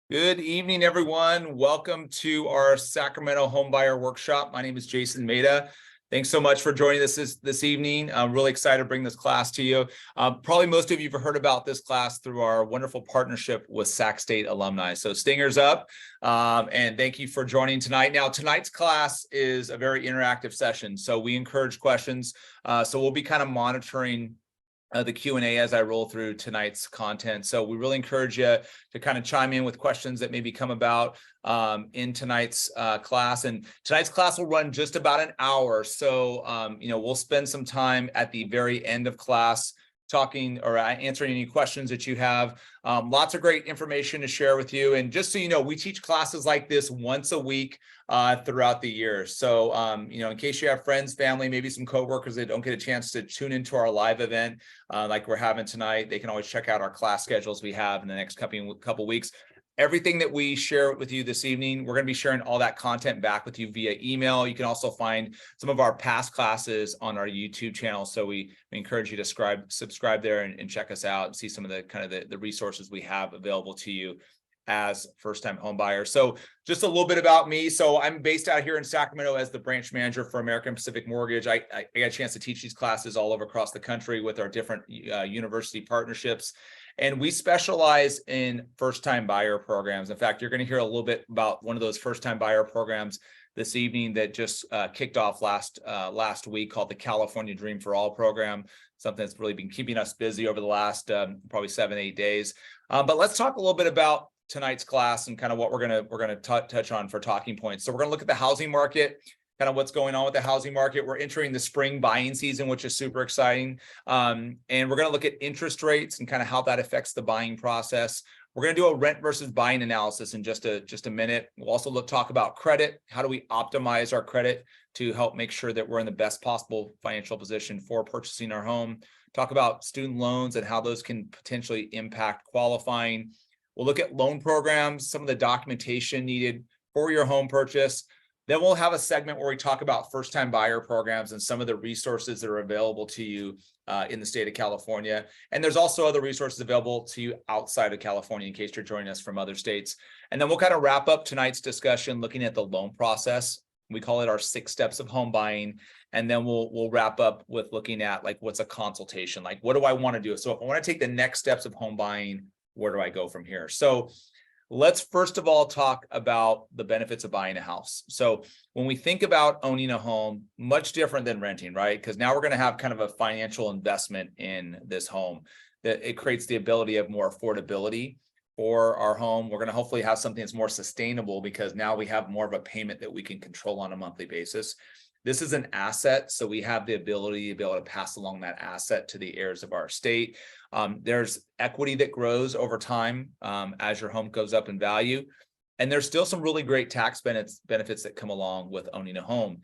Good evening, everyone. Welcome to our Sacramento Homebuyer Workshop. My name is Jason Maida. Thanks so much for joining us this evening. I'm really excited to bring this class to you. Probably most of you have heard about this class through our wonderful partnership with Sac State alumni. So stingers up, and thank you for joining tonight. Now, tonight's class is a very interactive session, so we encourage questions. So we'll be kind of monitoring the Q&A as I roll through tonight's content. So we really encourage you to kind of chime in with questions that maybe come about in tonight's class. And tonight's class will run just about an hour. So, we'll spend some time at the very end of class talking or answering any questions that you have. Lots of great information to share with you. And just so you know, we teach classes like this once a week throughout the year. So, in case you have friends, family, maybe some coworkers that don't get a chance to tune into our live event like we're having tonight, they can always check out our class schedules we have in the next couple weeks. Everything that we share with you this evening, we're going to be sharing all that content back with you via email. You can also find some of our past classes on our YouTube channel. So we encourage you to subscribe there and check us out and see some of the resources we have available to you as first-time home buyers. So just a little bit about me. So I'm based out here in Sacramento as the branch manager for American Pacific Mortgage. I got a chance to teach these classes all over across the country with our different university partnerships. And we specialize in first-time buyer programs. In fact, you're going to hear a little bit about one of those first-time buyer programs this evening that just kicked off last week, called the California Dream for All program, something that's really been keeping us busy over the last probably 7-8 days. But let's talk a little bit about tonight's class and kind of what we're going to touch on for talking points. So we're going to look at the housing market, kind of what's going on with the housing market. We're entering the spring buying season, which is super exciting. And we're going to look at interest rates and kind of how that affects the buying process. We're going to do a rent versus buying analysis in just a minute. We'll also talk about credit. How do we optimize our credit to help make sure that we're in the best possible financial position for purchasing our home? Talk about student loans and how those can potentially impact qualifying. We'll look at loan programs, some of the documentation needed for your home purchase. Then we'll have a segment where we talk about first-time buyer programs and some of the resources that are available to you in the state of California. And there's also other resources available to you outside of California in case you're joining us from other states. And then we'll kind of wrap up tonight's discussion looking at the loan process. We call it our 6 steps of home buying. And then we'll wrap up with looking at like, what's a consultation? Like, what do I want to do? So if I want to take the next steps of home buying, where do I go from here? So let's first of all talk about the benefits of buying a house. So when we think about owning a home, much different than renting, right? Because now we're going to have kind of a financial investment in this home. That it creates the ability of more affordability for our home. We're going to hopefully have something that's more sustainable because now we have more of a payment that we can control on a monthly basis. This is an asset, so we have the ability to be able to pass along that asset to the heirs of our estate. There's equity that grows over time as your home goes up in value. And there's still some really great tax benefits that come along with owning a home.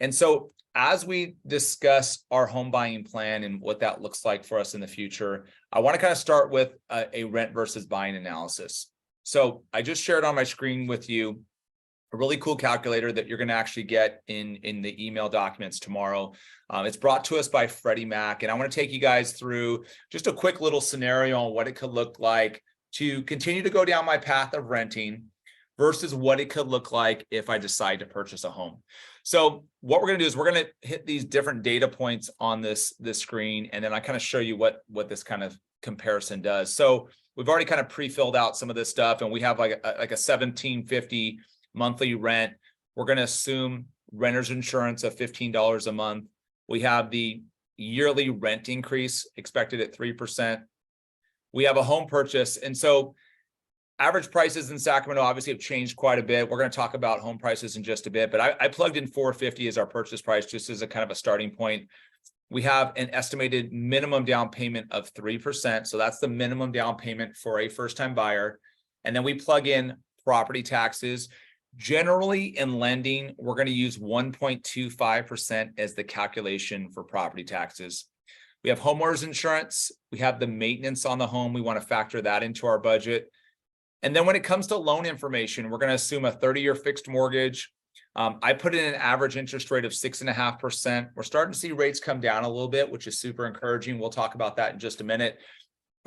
And so as we discuss our home buying plan and what that looks like for us in the future, I want to kind of start with a rent versus buying analysis. So I just shared on my screen with you a really cool calculator that you're going to actually get in the email documents tomorrow. It's brought to us by Freddie Mac, and I want to take you guys through just a quick little scenario on what it could look like to continue to go down my path of renting versus what it could look like if I decide to purchase a home. So what we're going to do is we're going to hit these different data points on this screen, and then I kind of show you what this kind of comparison does. So we've already kind of pre-filled out some of this stuff, and we have like a $1,750 monthly rent. We're going to assume renter's insurance of $15 a month. We have the yearly rent increase expected at 3%. We have a home purchase. And so average prices in Sacramento obviously have changed quite a bit. We're going to talk about home prices in just a bit, but I plugged in $450 as our purchase price just as a kind of a starting point. We have an estimated minimum down payment of 3%. So that's the minimum down payment for a first-time buyer. And then we plug in property taxes. Generally, in lending, we're going to use 1.25% as the calculation for property taxes. We have homeowners insurance. We have the maintenance on the home. We want to factor that into our budget. And then when it comes to loan information, we're going to assume a 30-year fixed mortgage. I put in an average interest rate of 6.5%. We're starting to see rates come down a little bit, which is super encouraging. We'll talk about that in just a minute.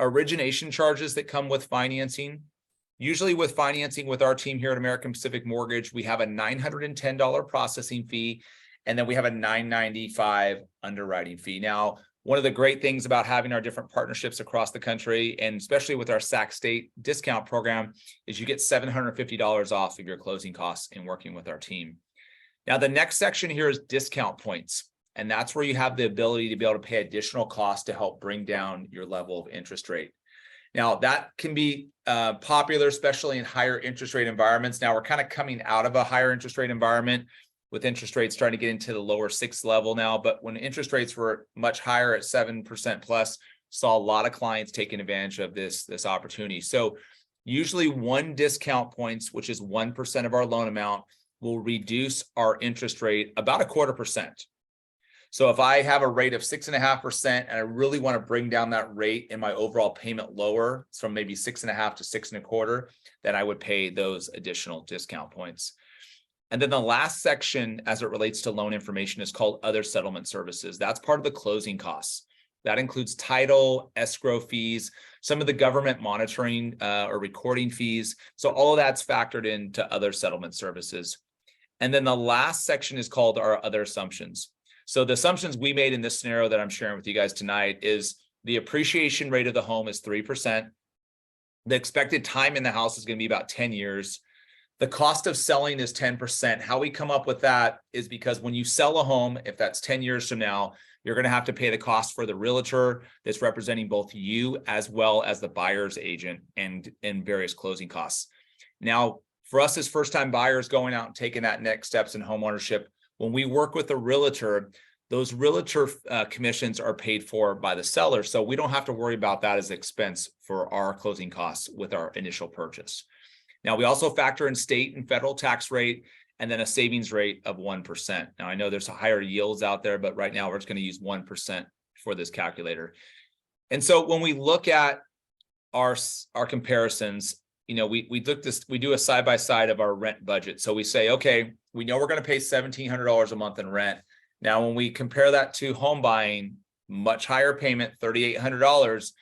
Origination charges that come with financing. Usually with financing with our team here at American Pacific Mortgage, we have a $910 processing fee, and then we have a $995 underwriting fee. Now, one of the great things about having our different partnerships across the country, and especially with our Sac State discount program, is you get $750 off of your closing costs in working with our team. Now, the next section here is discount points, and that's where you have the ability to be able to pay additional costs to help bring down your level of interest rate. Now, that can be popular, especially in higher interest rate environments. Now, we're kind of coming out of a higher interest rate environment with interest rates starting to get into the lower 6 level now. But when interest rates were much higher at 7% plus, saw a lot of clients taking advantage of this opportunity. So usually one discount points, which is 1% of our loan amount, will reduce our interest rate about 0.25%. So if I have a rate of 6.5% and I really want to bring down that rate in my overall payment lower from maybe 6.5 to 6.25, then I would pay those additional discount points. And then the last section as it relates to loan information is called other settlement services. That's part of the closing costs. That includes title, escrow fees, some of the government monitoring or recording fees. So all of that's factored into other settlement services. And then the last section is called our other assumptions. So the assumptions we made in this scenario that I'm sharing with you guys tonight is the appreciation rate of the home is 3%. The expected time in the house is going to be about 10 years. The cost of selling is 10%. How we come up with that is because when you sell a home, if that's 10 years from now, you're going to have to pay the cost for the realtor that's representing both you as well as the buyer's agent and various closing costs. Now, for us as first-time buyers going out and taking that next steps in home ownership, when we work with a realtor, those realtor commissions are paid for by the seller. So we don't have to worry about that as expense for our closing costs with our initial purchase. Now, we also factor in state and federal tax rate and then a savings rate of 1%. Now, I know there's higher yields out there, but right now we're just going to use 1% for this calculator. And so when we look at our comparisons, you know, we do a side-by-side of our rent budget. So we say, okay, we know we're going to pay $1,700 a month in rent. Now, when we compare that to home buying, much higher payment, $3,800.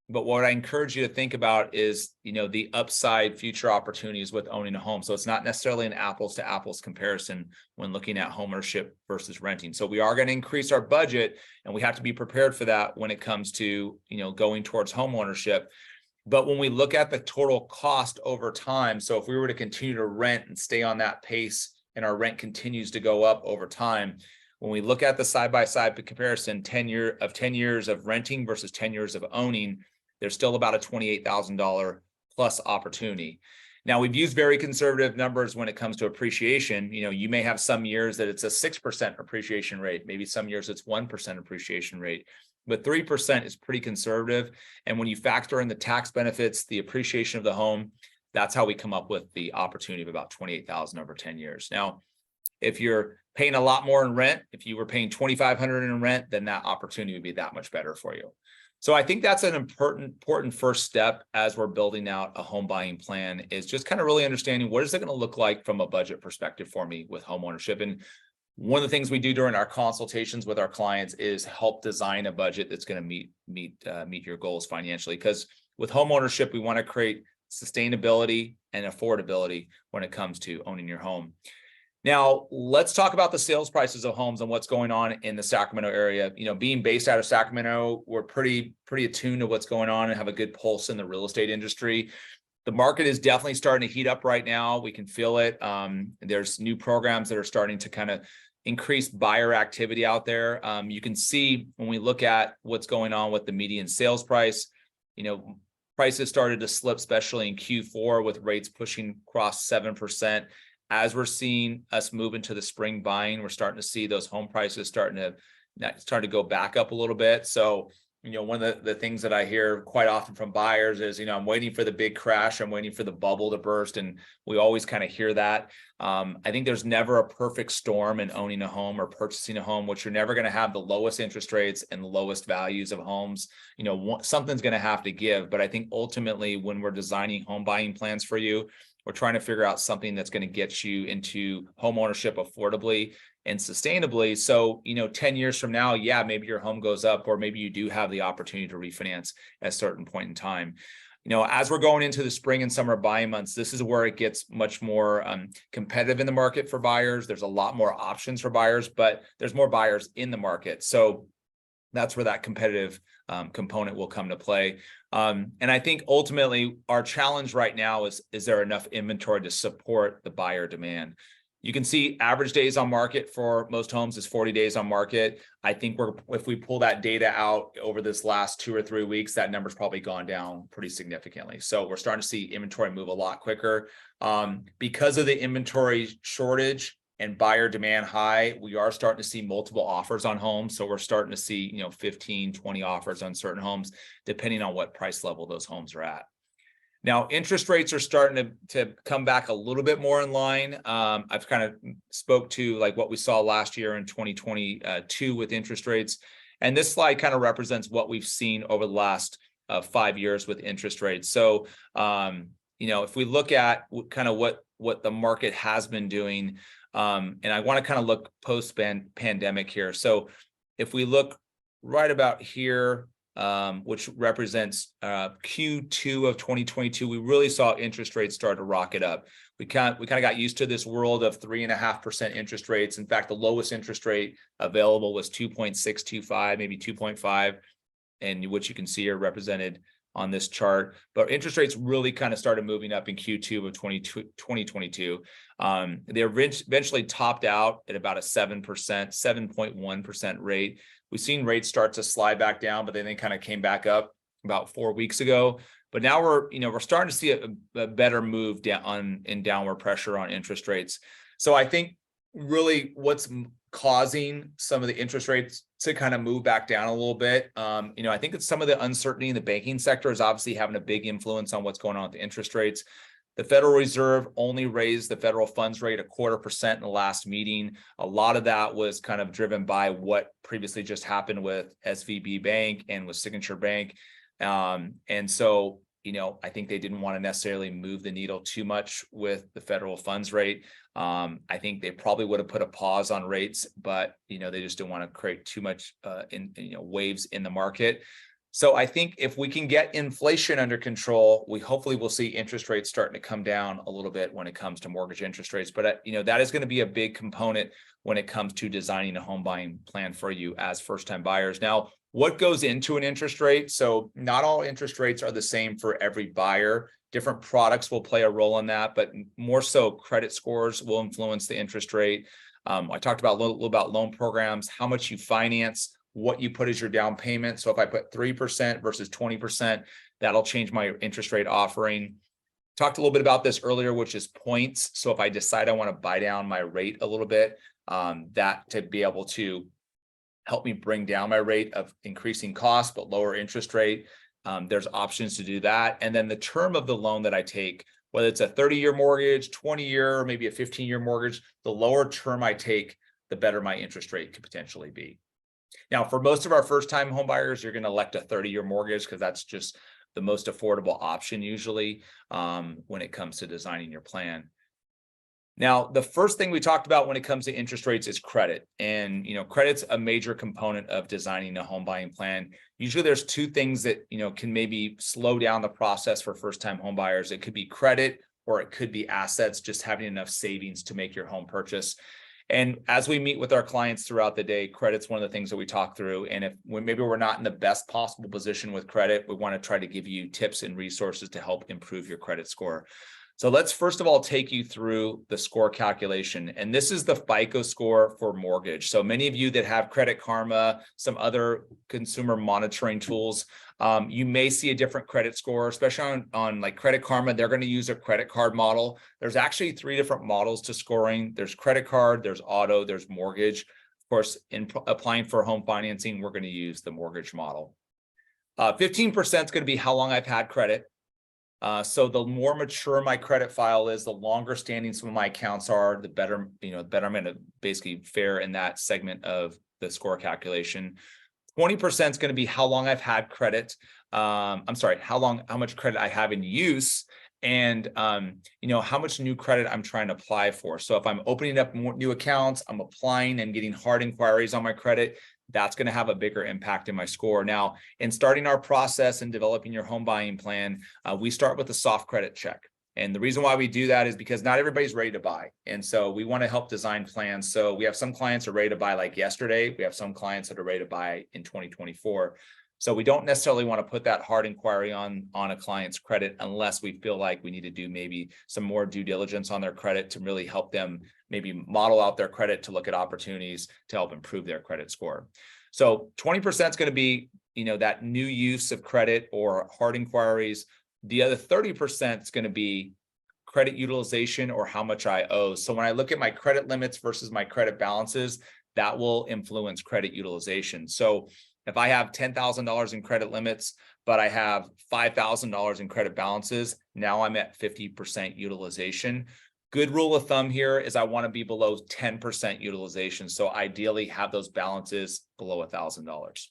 But what I encourage you to think about is, you know, the upside future opportunities with owning a home. So it's not necessarily an apples to apples comparison when looking at home ownership versus renting. So we are going to increase our budget, and we have to be prepared for that when it comes to, you know, going towards home ownership. But when we look at the total cost over time, so if we were to continue to rent and stay on that pace and our rent continues to go up over time, when we look at the side-by-side comparison, 10 years of renting versus 10 years of owning, there's still about a $28,000 plus opportunity. Now, we've used very conservative numbers when it comes to appreciation. You know, you may have some years that it's a 6% appreciation rate. Maybe some years it's 1% appreciation rate, but 3% is pretty conservative. And when you factor in the tax benefits, the appreciation of the home, that's how we come up with the opportunity of about $28,000 over 10 years. Now, if you're paying a lot more in rent, if you were paying $2,500 in rent, then that opportunity would be that much better for you. So I think that's an important first step as we're building out a home buying plan, is just kind of really understanding what is it going to look like from a budget perspective for me with home ownership. And one of the things we do during our consultations with our clients is help design a budget that's going to meet your goals financially. Because with home ownership, we want to create sustainability and affordability when it comes to owning your home. Now, let's talk about the sales prices of homes and what's going on in the Sacramento area. You know, being based out of Sacramento, we're pretty attuned to what's going on and have a good pulse in the real estate industry. The market is definitely starting to heat up right now. We can feel it. There's new programs that are starting to kind of increase buyer activity out there. You can see when we look at what's going on with the median sales price, you know, prices started to slip, especially in Q4 with rates pushing across 7%. As we're seeing us move into the spring buying, we're starting to see those home prices starting to go back up a little bit. So, you know, one of the things that I hear quite often from buyers is, you know, I'm waiting for the big crash. I'm waiting for the bubble to burst. And we always kind of hear that. I think there's never a perfect storm in owning a home or purchasing a home, which you're never going to have the lowest interest rates and the lowest values of homes. You know, something's going to have to give. But I think ultimately when we're designing home buying plans for you, we're trying to figure out something that's going to get you into home ownership affordably and sustainably. So, you know, 10 years from now, yeah, maybe your home goes up, or maybe you do have the opportunity to refinance at a certain point in time. as we're going into the spring and summer buying months, this is where it gets much more competitive in the market for buyers. There's a lot more options for buyers, but there's more buyers in the market. So that's where that competitive component will come to play. And I think ultimately our challenge right now is there enough inventory to support the buyer demand? You can see average days on market for most homes is 40 days on market. I think if we pull that data out over this last 2 or 3 weeks, that number's probably gone down pretty significantly. So we're starting to see inventory move a lot quicker. Because of the inventory shortage and buyer demand high, we are starting to see multiple offers on homes. So we're starting to see, 15, 20 offers on certain homes, depending on what price level those homes are at. Now, interest rates are starting to come back a little bit more in line. I've kind of spoke to like what we saw last year in 2022 with interest rates. And this slide kind of represents what we've seen over the last 5 years with interest rates. So, if we look at kind of what the market has been doing, and I want to kind of look post-pandemic here. So if we look right about here, which represents Q2 of 2022, we really saw interest rates start to rocket up. We kind of got used to this world of 3.5% interest rates. In fact, the lowest interest rate available was 2.625, maybe 2.5, and which you can see here represented on this chart. But interest rates really kind of started moving up in Q2 of 2022. They eventually topped out at about a 7.1% rate. We've seen rates start to slide back down, but then they kind of came back up about 4 weeks ago. But now we're starting to see a better move down in downward pressure on interest rates. So I think really what's causing some of the interest rates to kind of move back down a little bit, I think it's some of the uncertainty in the banking sector is obviously having a big influence on what's going on with the interest rates. The Federal Reserve only raised the federal funds rate 0.25% in the last meeting. A lot of that was kind of driven by what previously just happened with SVB Bank and with Signature Bank. And so, I think they didn't want to necessarily move the needle too much with the federal funds rate. I think they probably would have put a pause on rates, but, they just didn't want to create too much waves in the market. So I think if we can get inflation under control, we hopefully will see interest rates starting to come down a little bit when it comes to mortgage interest rates. But, that is going to be a big component when it comes to designing a home buying plan for you as first-time buyers. Now, what goes into an interest rate? So not all interest rates are the same for every buyer. Different products will play a role in that, but more so credit scores will influence the interest rate. I talked about a little about loan programs, how much you finance, what you put as your down payment. So if I put 3% versus 20%, that'll change my interest rate offering. Talked a little bit about this earlier, which is points. So if I decide I want to buy down my rate a little bit, that to be able to help me bring down my rate of increasing cost, but lower interest rate. There's options to do that. And then the term of the loan that I take, whether it's a 30-year mortgage, 20-year, maybe a 15-year mortgage, the lower term I take, the better my interest rate could potentially be. Now, for most of our first-time home buyers, you're going to elect a 30-year mortgage because that's just the most affordable option usually when it comes to designing your plan. Now, the first thing we talked about when it comes to interest rates is credit. And, credit's a major component of designing a home buying plan. Usually there's two things that, can maybe slow down the process for first-time home buyers. It could be credit or it could be assets, just having enough savings to make your home purchase. And as we meet with our clients throughout the day, credit's one of the things that we talk through. And if maybe we're not in the best possible position with credit, we want to try to give you tips and resources to help improve your credit score. So let's first of all take you through the score calculation. And this is the FICO score for mortgage. So many of you that have Credit Karma, some other consumer monitoring tools, you may see a different credit score, especially on like Credit Karma. They're going to use a credit card model. There's actually 3 different models to scoring. There's credit card, there's auto, there's mortgage. Of course, in applying for home financing, we're going to use the mortgage model. 15% is going to be how long I've had credit. So the more mature my credit file is, the longer standing some of my accounts are, the better, the better I'm going to basically fare in that segment of the score calculation. 20% is going to be how long I've had credit. How much credit I have in use, and how much new credit I'm trying to apply for. So if I'm opening up more new accounts, I'm applying and getting hard inquiries on my credit, that's going to have a bigger impact in my score. Now, in starting our process and developing your home buying plan, we start with a soft credit check. And the reason why we do that is because not everybody's ready to buy. And so we want to help design plans. So we have some clients who are ready to buy like yesterday. We have some clients that are ready to buy in 2024. So we don't necessarily want to put that hard inquiry on a client's credit unless we feel like we need to do maybe some more due diligence on their credit to really help them maybe model out their credit to look at opportunities to help improve their credit score. So 20% is going to be, that new use of credit or hard inquiries. The other 30% is going to be credit utilization or how much I owe. So when I look at my credit limits versus my credit balances, that will influence credit utilization. So if I have $10,000 in credit limits, but I have $5,000 in credit balances, now I'm at 50% utilization. Good rule of thumb here is I want to be below 10% utilization. So ideally have those balances below $1,000.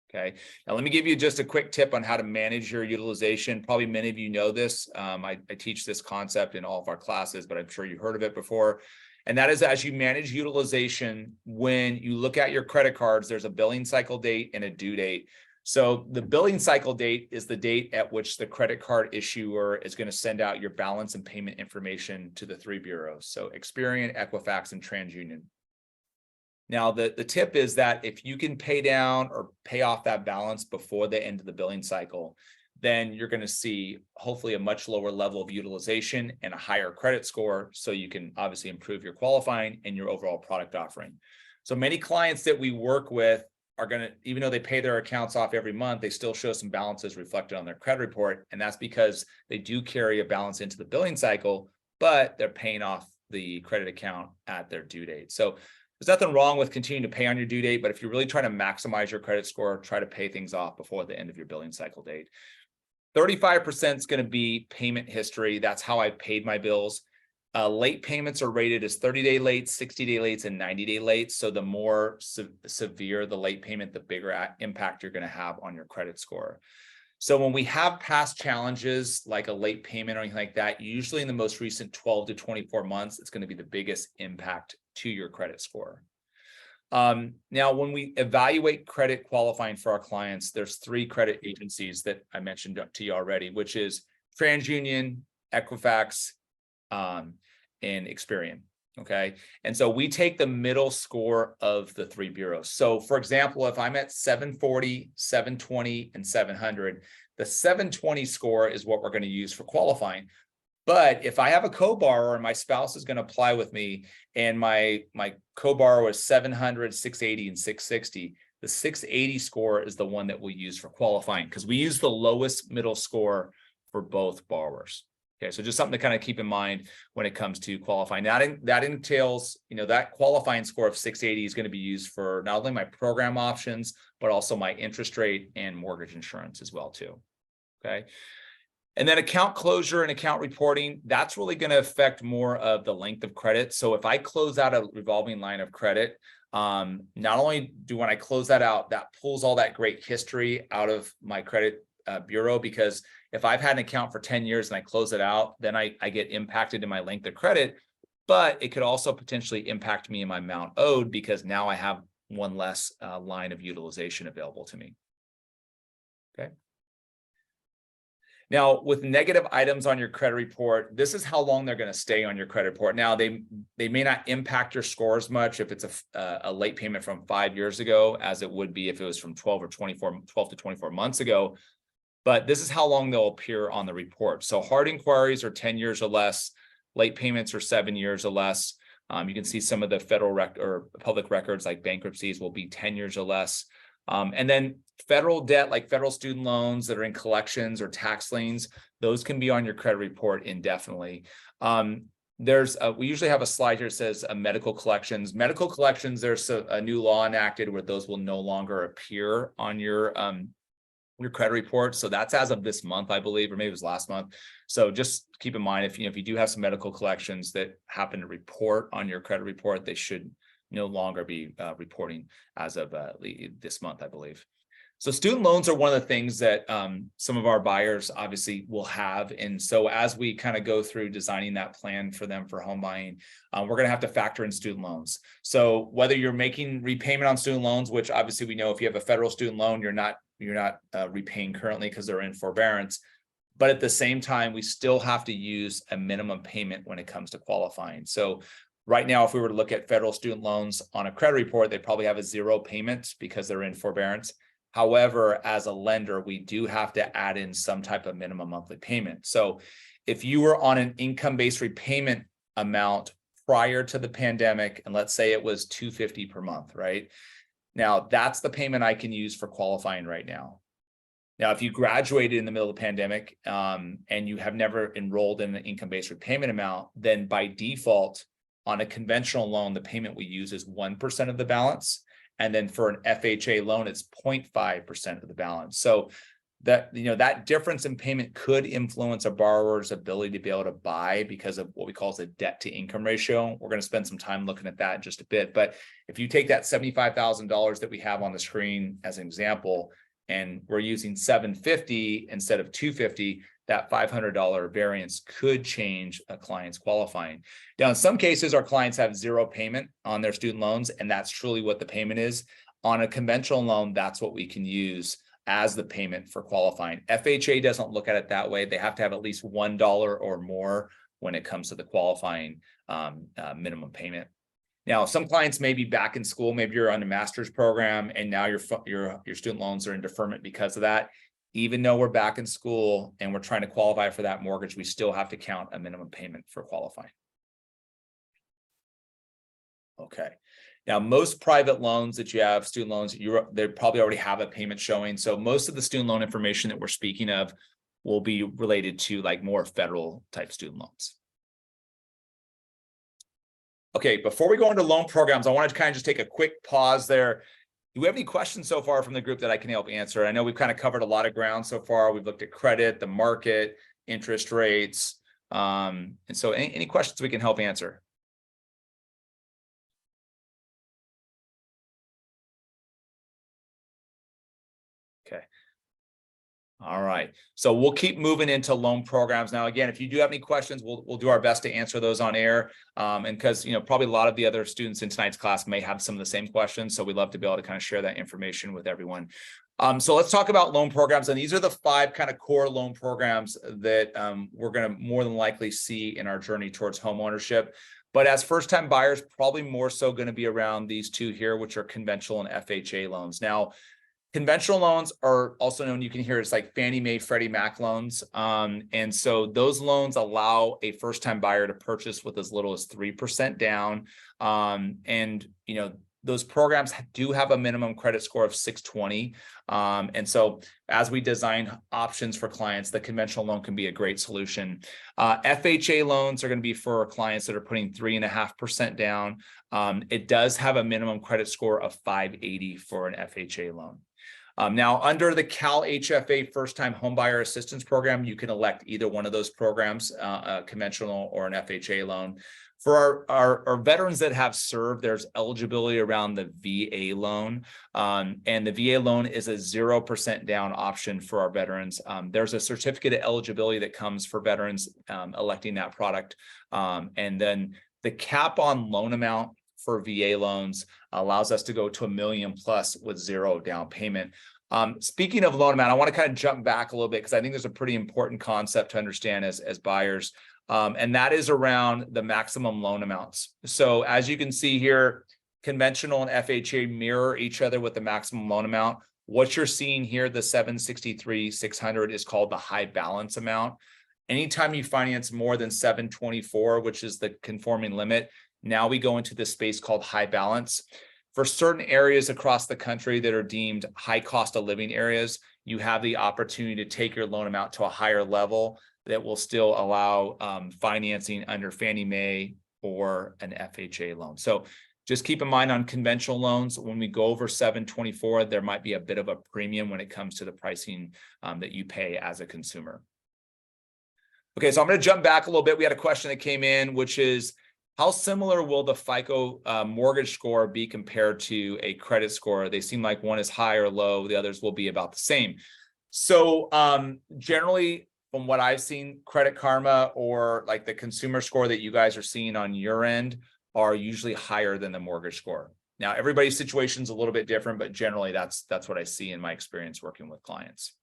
Okay. Now let me give you just a quick tip on how to manage your utilization. Probably many of you know this. I teach this concept in all of our classes, but I'm sure you heard of it before. And that is, as you manage utilization, when you look at your credit cards, there's a billing cycle date and a due date. So the billing cycle date is the date at which the credit card issuer is going to send out your balance and payment information to the 3 bureaus. So Experian, Equifax, and TransUnion. Now, the tip is that if you can pay down or pay off that balance before the end of the billing cycle, then you're going to see hopefully a much lower level of utilization and a higher credit score. So you can obviously improve your qualifying and your overall product offering. So many clients that we work with are going to, even though they pay their accounts off every month, they still show some balances reflected on their credit report. And that's because they do carry a balance into the billing cycle, but they're paying off the credit account at their due date. So there's nothing wrong with continuing to pay on your due date, but if you're really trying to maximize your credit score, try to pay things off before the end of your billing cycle date. 35% is going to be payment history. That's how I paid my bills. Late payments are rated as 30-day late, 60-day late, and 90-day late. So the more severe the late payment, the bigger impact you're going to have on your credit score. So when we have past challenges like a late payment or anything like that, usually in the most recent 12 to 24 months, it's going to be the biggest impact to your credit score. Now, when we evaluate credit qualifying for our clients, there's 3 credit agencies that I mentioned to you already, which is TransUnion, Equifax, and Experian. Okay. And so we take the middle score of the 3 bureaus. So for example, if I'm at 740, 720, and 700, the 720 score is what we're going to use for qualifying. But if I have a co-borrower and my spouse is going to apply with me and my co-borrower is 700, 680, and 660, the 680 score is the one that we'll use for qualifying because we use the lowest middle score for both borrowers. Okay, so just something to kind of keep in mind when it comes to qualifying. That entails, that qualifying score of 680 is going to be used for not only my program options, but also my interest rate and mortgage insurance as well too. Okay. And then account closure and account reporting, that's really going to affect more of the length of credit. So if I close out a revolving line of credit, not only do when I close that out, that pulls all that great history out of my credit bureau, because if I've had an account for 10 years and I close it out, then I get impacted in my length of credit, but it could also potentially impact me in my amount owed because now I have one less line of utilization available to me. Okay. Now, with negative items on your credit report, this is how long they're going to stay on your credit report. Now, they may not impact your score as much if it's a late payment from 5 years ago as it would be if it was from 12 to 24 months ago. But this is how long they'll appear on the report. So hard inquiries are 10 years or less. Late payments are 7 years or less. You can see some of the federal or public records like bankruptcies will be 10 years or less. And then federal debt, like federal student loans that are in collections or tax liens, those can be on your credit report indefinitely. We usually have a slide here that says medical collections. Medical collections, there's a new law enacted where those will no longer appear on your credit report. So that's as of this month, I believe, or maybe it was last month. So just keep in mind, if you do have some medical collections that happen to report on your credit report, they should no longer be reporting as of this month, I believe. So student loans are one of the things that some of our buyers obviously will have. And so as we kind of go through designing that plan for them for home buying, we're going to have to factor in student loans. So whether you're making repayment on student loans, which obviously we know if you have a federal student loan, you're not repaying currently because they're in forbearance. But at the same time, we still have to use a minimum payment when it comes to qualifying. So right now, if we were to look at federal student loans on a credit report, they probably have a 0 payment because they're in forbearance. However, as a lender, we do have to add in some type of minimum monthly payment. So if you were on an income-based repayment amount prior to the pandemic, and let's say it was $250 per month, right? Now, that's the payment I can use for qualifying right now. Now, if you graduated in the middle of the pandemic and you have never enrolled in an income-based repayment amount, then by default, on a conventional loan, the payment we use is 1% of the balance. And then for an FHA loan, it's 0.5% of the balance. So that, that difference in payment could influence a borrower's ability to be able to buy because of what we call the debt to income ratio. We're going to spend some time looking at that in just a bit. But if you take that $75,000 that we have on the screen as an example, and we're using $750 instead of $250, that $500 variance could change a client's qualifying. Now, in some cases, our clients have 0 payment on their student loans, and that's truly what the payment is. On a conventional loan, that's what we can use as the payment for qualifying. FHA doesn't look at it that way. They have to have at least $1 or more when it comes to the qualifying minimum payment. Now, some clients may be back in school. Maybe you're on a master's program and now your student loans are in deferment because of that. Even though we're back in school and we're trying to qualify for that mortgage, we still have to count a minimum payment for qualifying. Okay. Now, most private loans that you have, student loans, they probably already have a payment showing. So most of the student loan information that we're speaking of will be related to like more federal type student loans. Okay, before we go into loan programs, I wanted to kind of just take a quick pause there. Do we have any questions so far from the group that I can help answer? I know we've kind of covered a lot of ground so far. We've looked at credit, the market, interest rates. And so any questions we can help answer? Okay. All right. So we'll keep moving into loan programs. Now, again, if you do have any questions, we'll do our best to answer those on air. And because, probably a lot of the other students in tonight's class may have some of the same questions. So we'd love to be able to kind of share that information with everyone. So let's talk about loan programs. And these are the 5 kind of core loan programs that we're going to more than likely see in our journey towards home ownership. But as first-time buyers, probably more so going to be around these 2 here, which are conventional and FHA loans. Now, conventional loans are also known, you can hear it's like Fannie Mae, Freddie Mac loans. And so those loans allow a first-time buyer to purchase with as little as 3% down. And, those programs do have a minimum credit score of 620. And so as we design options for clients, the conventional loan can be a great solution. FHA loans are going to be for clients that are putting 3.5% down. It does have a minimum credit score of 580 for an FHA loan. Now, under the CalHFA First-Time Homebuyer Assistance Program, you can elect either one of those programs, a conventional or an FHA loan. For our veterans that have served, there's eligibility around the VA loan, and the VA loan is a 0% down option for our veterans. There's a certificate of eligibility that comes for veterans electing that product, and then the cap on loan amount for VA loans allows us to go to $1 million plus with 0 down payment. Speaking of loan amount, I want to kind of jump back a little bit because I think there's a pretty important concept to understand as buyers. And that is around the maximum loan amounts. So as you can see here, conventional and FHA mirror each other with the maximum loan amount. What you're seeing here, the 763,600 is called the high balance amount. Anytime you finance more than 724, which is the conforming limit, now we go into this space called high balance. For certain areas across the country that are deemed high cost of living areas, you have the opportunity to take your loan amount to a higher level that will still allow financing under Fannie Mae or an FHA loan. So just keep in mind on conventional loans, when we go over 724, there might be a bit of a premium when it comes to the pricing that you pay as a consumer. Okay, so I'm going to jump back a little bit. We had a question that came in, which is, how similar will the FICO mortgage score be compared to a credit score? They seem like one is high or low, the others will be about the same. So generally, from what I've seen, Credit Karma or like the consumer score that you guys are seeing on your end are usually higher than the mortgage score. Now, everybody's situation is a little bit different, but generally that's what I see in my experience working with clients.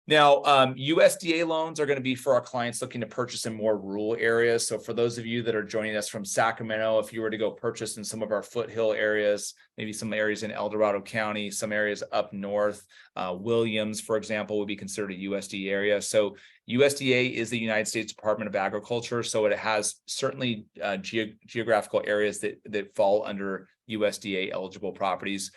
Now, USDA loans are going to be for our clients looking to purchase in more rural areas. So for those of you that are joining us from Sacramento, if you were to go purchase in some of our foothill areas, maybe some areas in El Dorado County, some areas up north, Williams, for example, would be considered a USDA area. So USDA is the United States Department of Agriculture. So it has certainly geographical areas that fall under USDA eligible properties.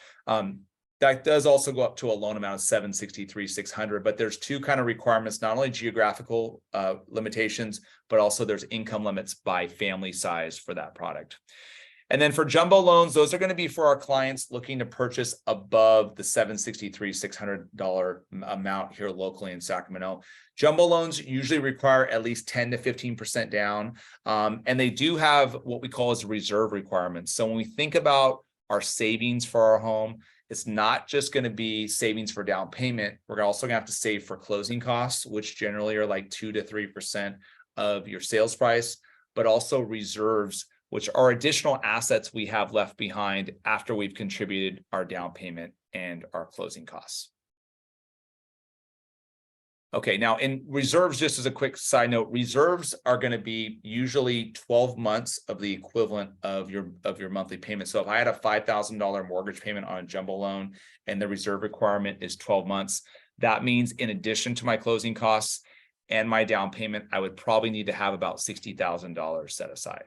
That does also go up to a loan amount of $763,600, but there's two kind of requirements, not only geographical limitations, but also there's income limits by family size for that product. And then for jumbo loans, those are going to be for our clients looking to purchase above the $763,600 amount here locally in Sacramento. Jumbo loans usually require at least 10 to 15% down, and they do have what we call as reserve requirements. So when we think about our savings for our home, it's not just going to be savings for down payment. We're also going to have to save for closing costs, which generally are like 2 to 3% of your sales price, but also reserves, which are additional assets we have left behind after we've contributed our down payment and our closing costs. Okay, now in reserves, just as a quick side note, reserves are going to be usually 12 months of the equivalent of your monthly payment. So if I had a $5,000 mortgage payment on a jumbo loan and the reserve requirement is 12 months, that means in addition to my closing costs and my down payment, I would probably need to have about $60,000 set aside.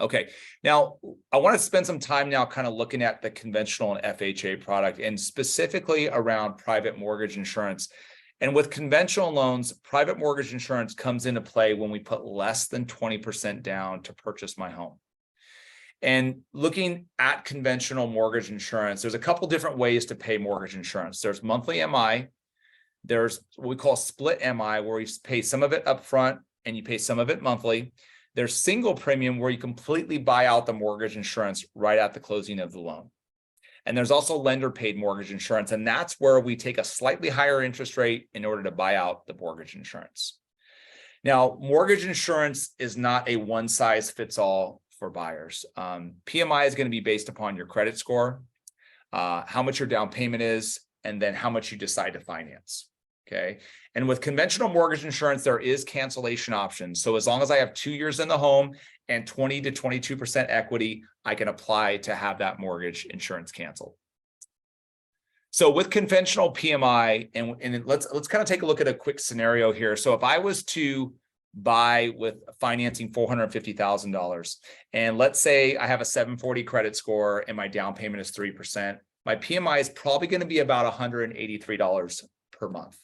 Okay, now I want to spend some time now kind of looking at the conventional and FHA product and specifically around private mortgage insurance. And with conventional loans, private mortgage insurance comes into play when we put less than 20% down to purchase my home. And looking at conventional mortgage insurance, there's a couple different ways to pay mortgage insurance. There's monthly MI, there's what we call split MI, where you pay some of it upfront and you pay some of it monthly. There's single premium where you completely buy out the mortgage insurance right at the closing of the loan. And there's also lender paid mortgage insurance. And that's where we take a slightly higher interest rate in order to buy out the mortgage insurance. Now, mortgage insurance is not a one size fits all for buyers. PMI is going to be based upon your credit score, how much your down payment is, and then how much you decide to finance. Okay. And with conventional mortgage insurance, there is cancellation options. So as long as I have 2 years in the home and 20 to 22% equity, I can apply to have that mortgage insurance canceled. So with conventional PMI, and let's kind of take a look at a quick scenario here. So if I was to buy with financing $450,000, and let's say I have a 740 credit score and my down payment is 3%, my PMI is probably going to be about $183 per month.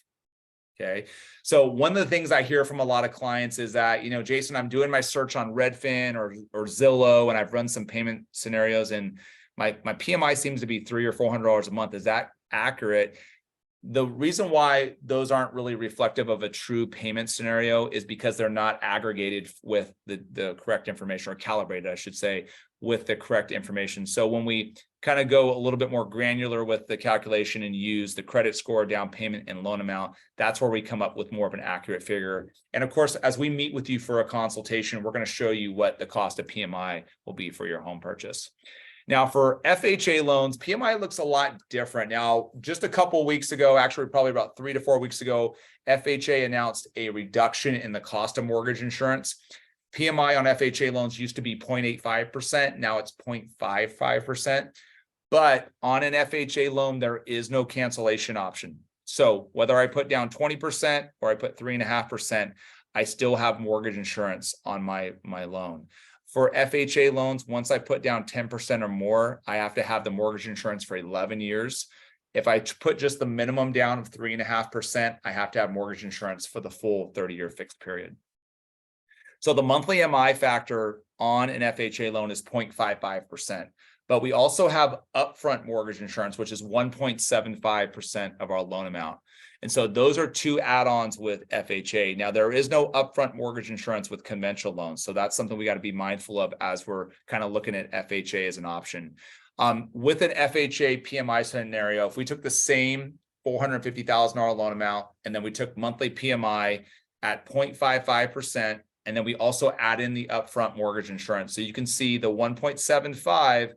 Okay. So one of the things I hear from a lot of clients is that, you know, Jason, I'm doing my search on Redfin or Zillow, and I've run some payment scenarios and my PMI seems to be $300 or $400 a month. Is that accurate? The reason why those aren't really reflective of a true payment scenario is because they're not aggregated with the correct information, or calibrated, I should say, with the correct information. So when we kind of go a little bit more granular with the calculation and use the credit score, down payment, and loan amount, that's where we come up with more of an accurate figure. And of course, as we meet with you for a consultation, we're going to show you what the cost of PMI will be for your home purchase. Now, for FHA loans, PMI looks a lot different. Now, just a couple of weeks ago, actually probably about 3 to 4 weeks ago, FHA announced a reduction in the cost of mortgage insurance. PMI on FHA loans used to be 0.85%. Now it's 0.55%. But on an FHA loan, there is no cancellation option. So whether I put down 20% or I put 3.5%, I still have mortgage insurance on my loan. For FHA loans, once I put down 10% or more, I have to have the mortgage insurance for 11 years. If I put just the minimum down of 3.5%, I have to have mortgage insurance for the full 30-year fixed period. So the monthly MI factor on an FHA loan is 0.55%. But we also have upfront mortgage insurance, which is 1.75% of our loan amount. And so those are two add-ons with FHA. Now, there is no upfront mortgage insurance with conventional loans. So that's something we got to be mindful of as we're kind of looking at FHA as an option. With an FHA PMI scenario, if we took the same $450,000 loan amount, and then we took monthly PMI at 0.55%, and then we also add in the upfront mortgage insurance. So you can see the 1.75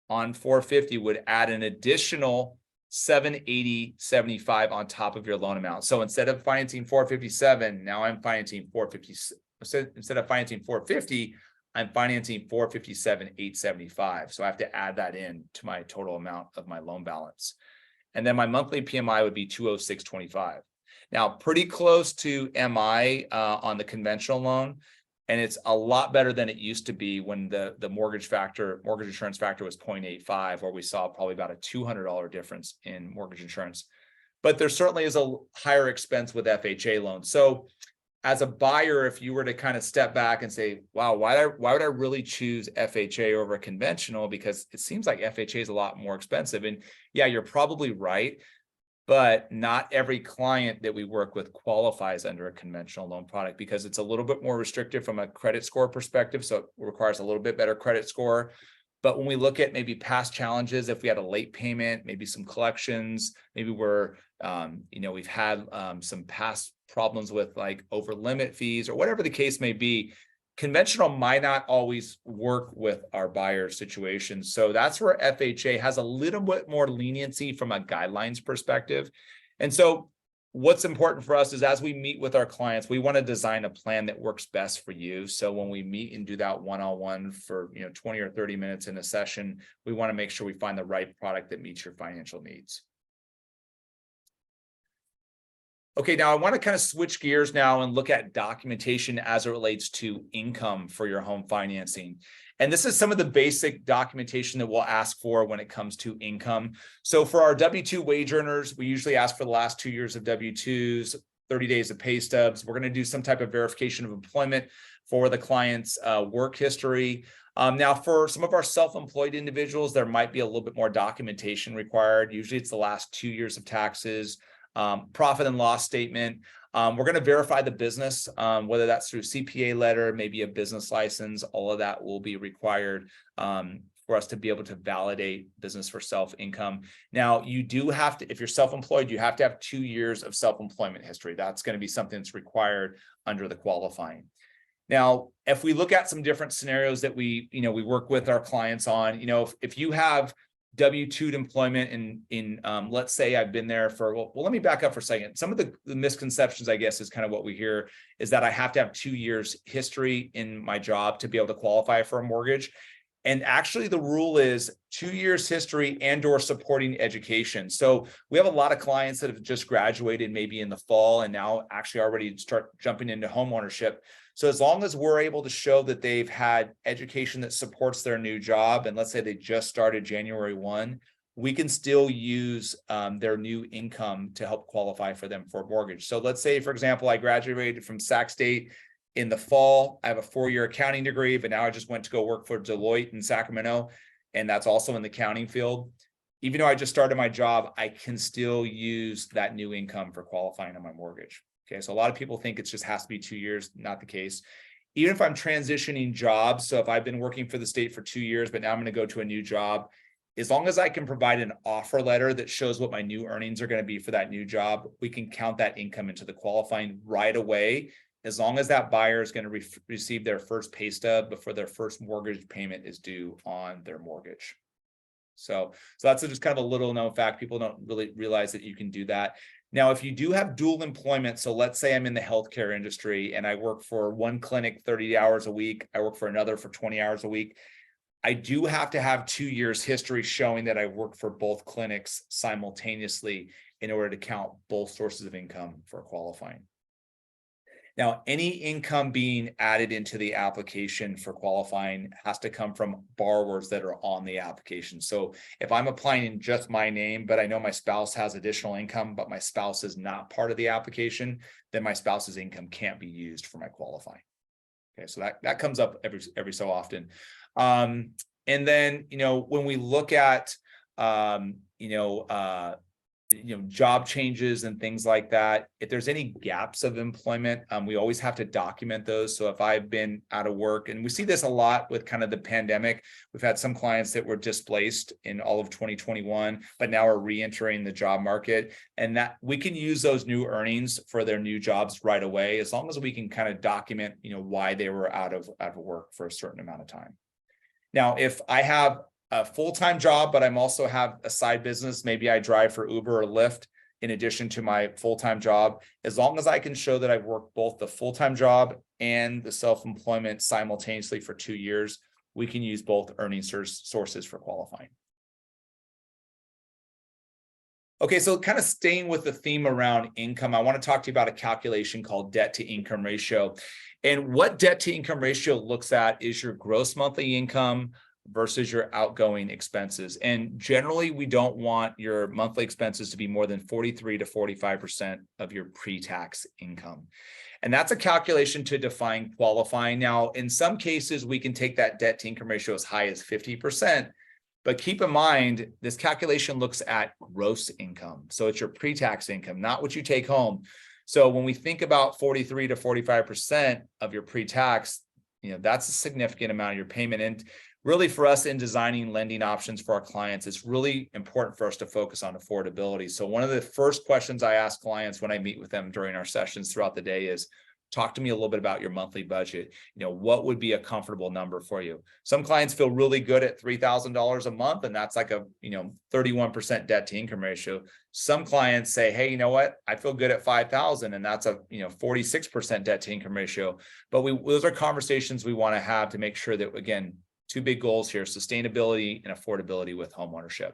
on 450 would add an additional 780.75 on top of your loan amount. So instead of financing 457, now I'm financing 450. Instead of financing 450, I'm financing 457.875. So I have to add that in to my total amount of my loan balance. And then my monthly PMI would be 206.25. Now, pretty close to MI on the conventional loan. And it's a lot better than it used to be when the mortgage insurance factor was 0.85, where we saw probably about a $200 difference in mortgage insurance. But there certainly is a higher expense with FHA loans. So as a buyer, if you were to kind of step back and say, wow, why would I really choose FHA over conventional? Because it seems like FHA is a lot more expensive. And yeah, you're probably right. But not every client that we work with qualifies under a conventional loan product because it's a little bit more restrictive from a credit score perspective. So it requires a little bit better credit score. But when we look at maybe past challenges, if we had a late payment, maybe some collections, maybe we've had some past problems with like over limit fees or whatever the case may be, conventional might not always work with our buyer situation. So that's where FHA has a little bit more leniency from a guidelines perspective. And so what's important for us is as we meet with our clients, we want to design a plan that works best for you. So when we meet and do that one-on-one for 20 or 30 minutes in a session, we want to make sure we find the right product that meets your financial needs. Okay, now I want to kind of switch gears now and look at documentation as it relates to income for your home financing. And this is some of the basic documentation that we'll ask for when it comes to income. So for our W-2 wage earners, we usually ask for the last 2 years of W-2s, 30 days of pay stubs. We're going to do some type of verification of employment for the client's work history. Now, for some of our self-employed individuals, there might be a little bit more documentation required. Usually it's the last 2 years of taxes, profit and loss statement. We're going to verify the business, whether that's through CPA letter, maybe a business license. All of that will be required for us to be able to validate business for self-income. Now, you do have to, if you're self-employed, you have to have 2 years of self-employment history. That's going to be something that's required under the qualifying. Now, if we look at some different scenarios that we work with our clients on, if you have W-2 employment in let's say I've been there for, well, let me back up for a second. Some of the misconceptions, I guess, is kind of what we hear is that I have to have 2 years history in my job to be able to qualify for a mortgage. And actually the rule is 2 years history and or supporting education. So we have a lot of clients that have just graduated maybe in the fall and now actually already start jumping into home ownership. So as long as we're able to show that they've had education that supports their new job, and let's say they just started January 1, we can still use their new income to help qualify for them for a mortgage. So let's say, for example, I graduated from Sac State in the fall. I have a 4-year accounting degree, but now I just went to go work for Deloitte in Sacramento, and that's also in the accounting field. Even though I just started my job, I can still use that new income for qualifying on my mortgage. Okay, so a lot of people think it just has to be 2 years, not the case. Even if I'm transitioning jobs, so if I've been working for the state for 2 years, but now I'm going to go to a new job, as long as I can provide an offer letter that shows what my new earnings are going to be for that new job, we can count that income into the qualifying right away, as long as that buyer is going to receive their first pay stub before their first mortgage payment is due on their mortgage. So that's just kind of a little known fact. People don't really realize that you can do that. Now, if you do have dual employment, so let's say I'm in the healthcare industry and I work for one clinic 30 hours a week, I work for another for 20 hours a week, I do have to have 2 years history showing that I work for both clinics simultaneously in order to count both sources of income for qualifying. Now, any income being added into the application for qualifying has to come from borrowers that are on the application. So if I'm applying in just my name, but I know my spouse has additional income, but my spouse is not part of the application, then my spouse's income can't be used for my qualifying. Okay, so that comes up every so often. And And then, when we look at, job changes and things like that, if there's any gaps of employment, we always have to document those. So if I've been out of work, and we see this a lot with kind of the pandemic, we've had some clients that were displaced in all of 2021, but now are re-entering the job market, and that we can use those new earnings for their new jobs right away, as long as we can kind of document, why they were out of work for a certain amount of time. Now, if I have a full-time job, but I'm also have a side business, maybe I drive for Uber or Lyft in addition to my full-time job, as long as I can show that I've worked both the full-time job and the self-employment simultaneously for 2 years, we can use both earning sources for qualifying. Okay, so kind of staying with the theme around income, I want to talk to you about a calculation called debt to income ratio. And what debt to income ratio looks at is your gross monthly income versus your outgoing expenses. And generally, we don't want your monthly expenses to be more than 43 to 45% of your pre-tax income. And that's a calculation to define qualifying. Now, in some cases, we can take that debt to income ratio as high as 50%. But keep in mind, this calculation looks at gross income. So it's your pre-tax income, not what you take home. So when we think about 43 to 45% of your pre-tax, that's a significant amount of your payment. And really, for us in designing lending options for our clients, it's really important for us to focus on affordability. So one of the first questions I ask clients when I meet with them during our sessions throughout the day is, talk to me a little bit about your monthly budget. What would be a comfortable number for you? Some clients feel really good at $3,000 a month, and that's like a 31% debt to income ratio. Some clients say, hey, you know what? I feel good at $5,000, and that's a 46% debt to income ratio. But those are conversations we want to have to make sure that, again, two big goals here: sustainability and affordability with homeownership.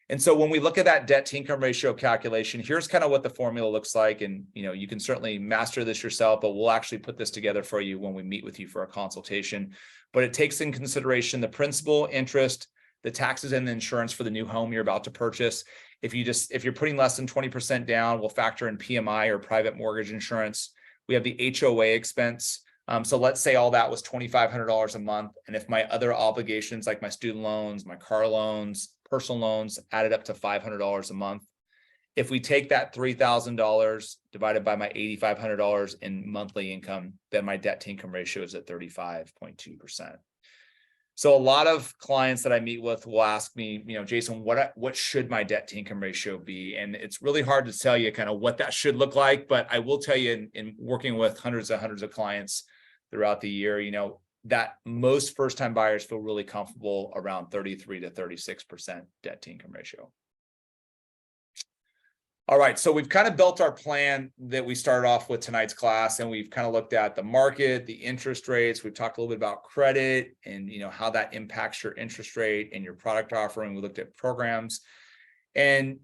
And so when we look at that debt to income ratio calculation, here's kind of what the formula looks like. And you can certainly master this yourself, but we'll actually put this together for you when we meet with you for a consultation. But it takes in consideration the principal, interest, the taxes, and the insurance for the new home you're about to purchase. If you're putting less than 20% down, we'll factor in PMI or private mortgage insurance. We have the HOA expense. So let's say all that was $2,500 a month. And if my other obligations, like my student loans, my car loans, personal loans, added up to $500 a month. If we take that $3,000 divided by my $8,500 in monthly income, then my debt to income ratio is at 35.2%. So a lot of clients that I meet with will ask me, Jason, what should my debt to income ratio be? And it's really hard to tell you kind of what that should look like. But I will tell you, in working with hundreds and hundreds of clients throughout the year, that most first-time buyers feel really comfortable around 33 to 36% debt to income ratio. All right, so we've kind of built our plan that we started off with tonight's class, and we've kind of looked at the market, the interest rates. We've talked a little bit about credit and how that impacts your interest rate and your product offering. We looked at programs. And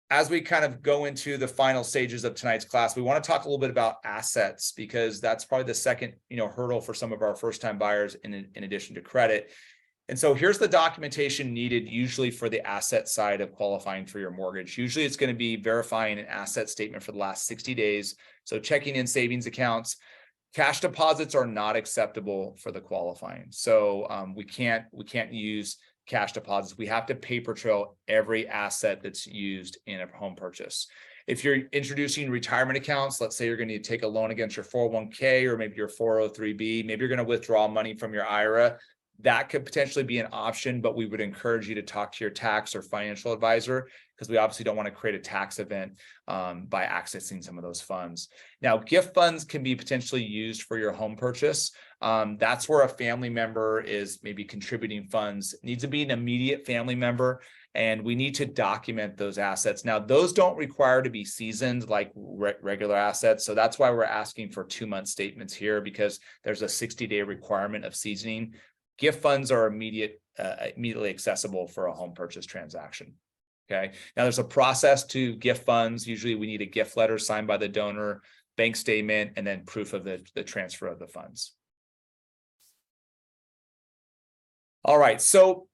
as we kind of go into the final stages of tonight's class, we want to talk a little bit about assets, because that's probably the second hurdle for some of our first-time buyers in addition to credit. And so here's the documentation needed usually for the asset side of qualifying for your mortgage. Usually it's going to be verifying an asset statement for the last 60 days. So checking in savings accounts. Cash deposits are not acceptable for the qualifying. So we can't use cash deposits. We have to paper trail every asset that's used in a home purchase. If you're introducing retirement accounts, let's say you're going to take a loan against your 401k or maybe your 403b, maybe you're going to withdraw money from your IRA. That could potentially be an option, but we would encourage you to talk to your tax or financial advisor, because we obviously don't want to create a tax event by accessing some of those funds. Now, gift funds can be potentially used for your home purchase. That's where a family member is maybe contributing funds. It needs to be an immediate family member, and we need to document those assets. Now, those don't require to be seasoned like regular assets. So that's why we're asking for 2-month statements here, because there's a 60-day requirement of seasoning. Gift funds are immediately accessible for a home purchase transaction. Okay. Now there's a process to gift funds. Usually we need a gift letter signed by the donor, bank statement, and then proof of the transfer of the funds. All right. So,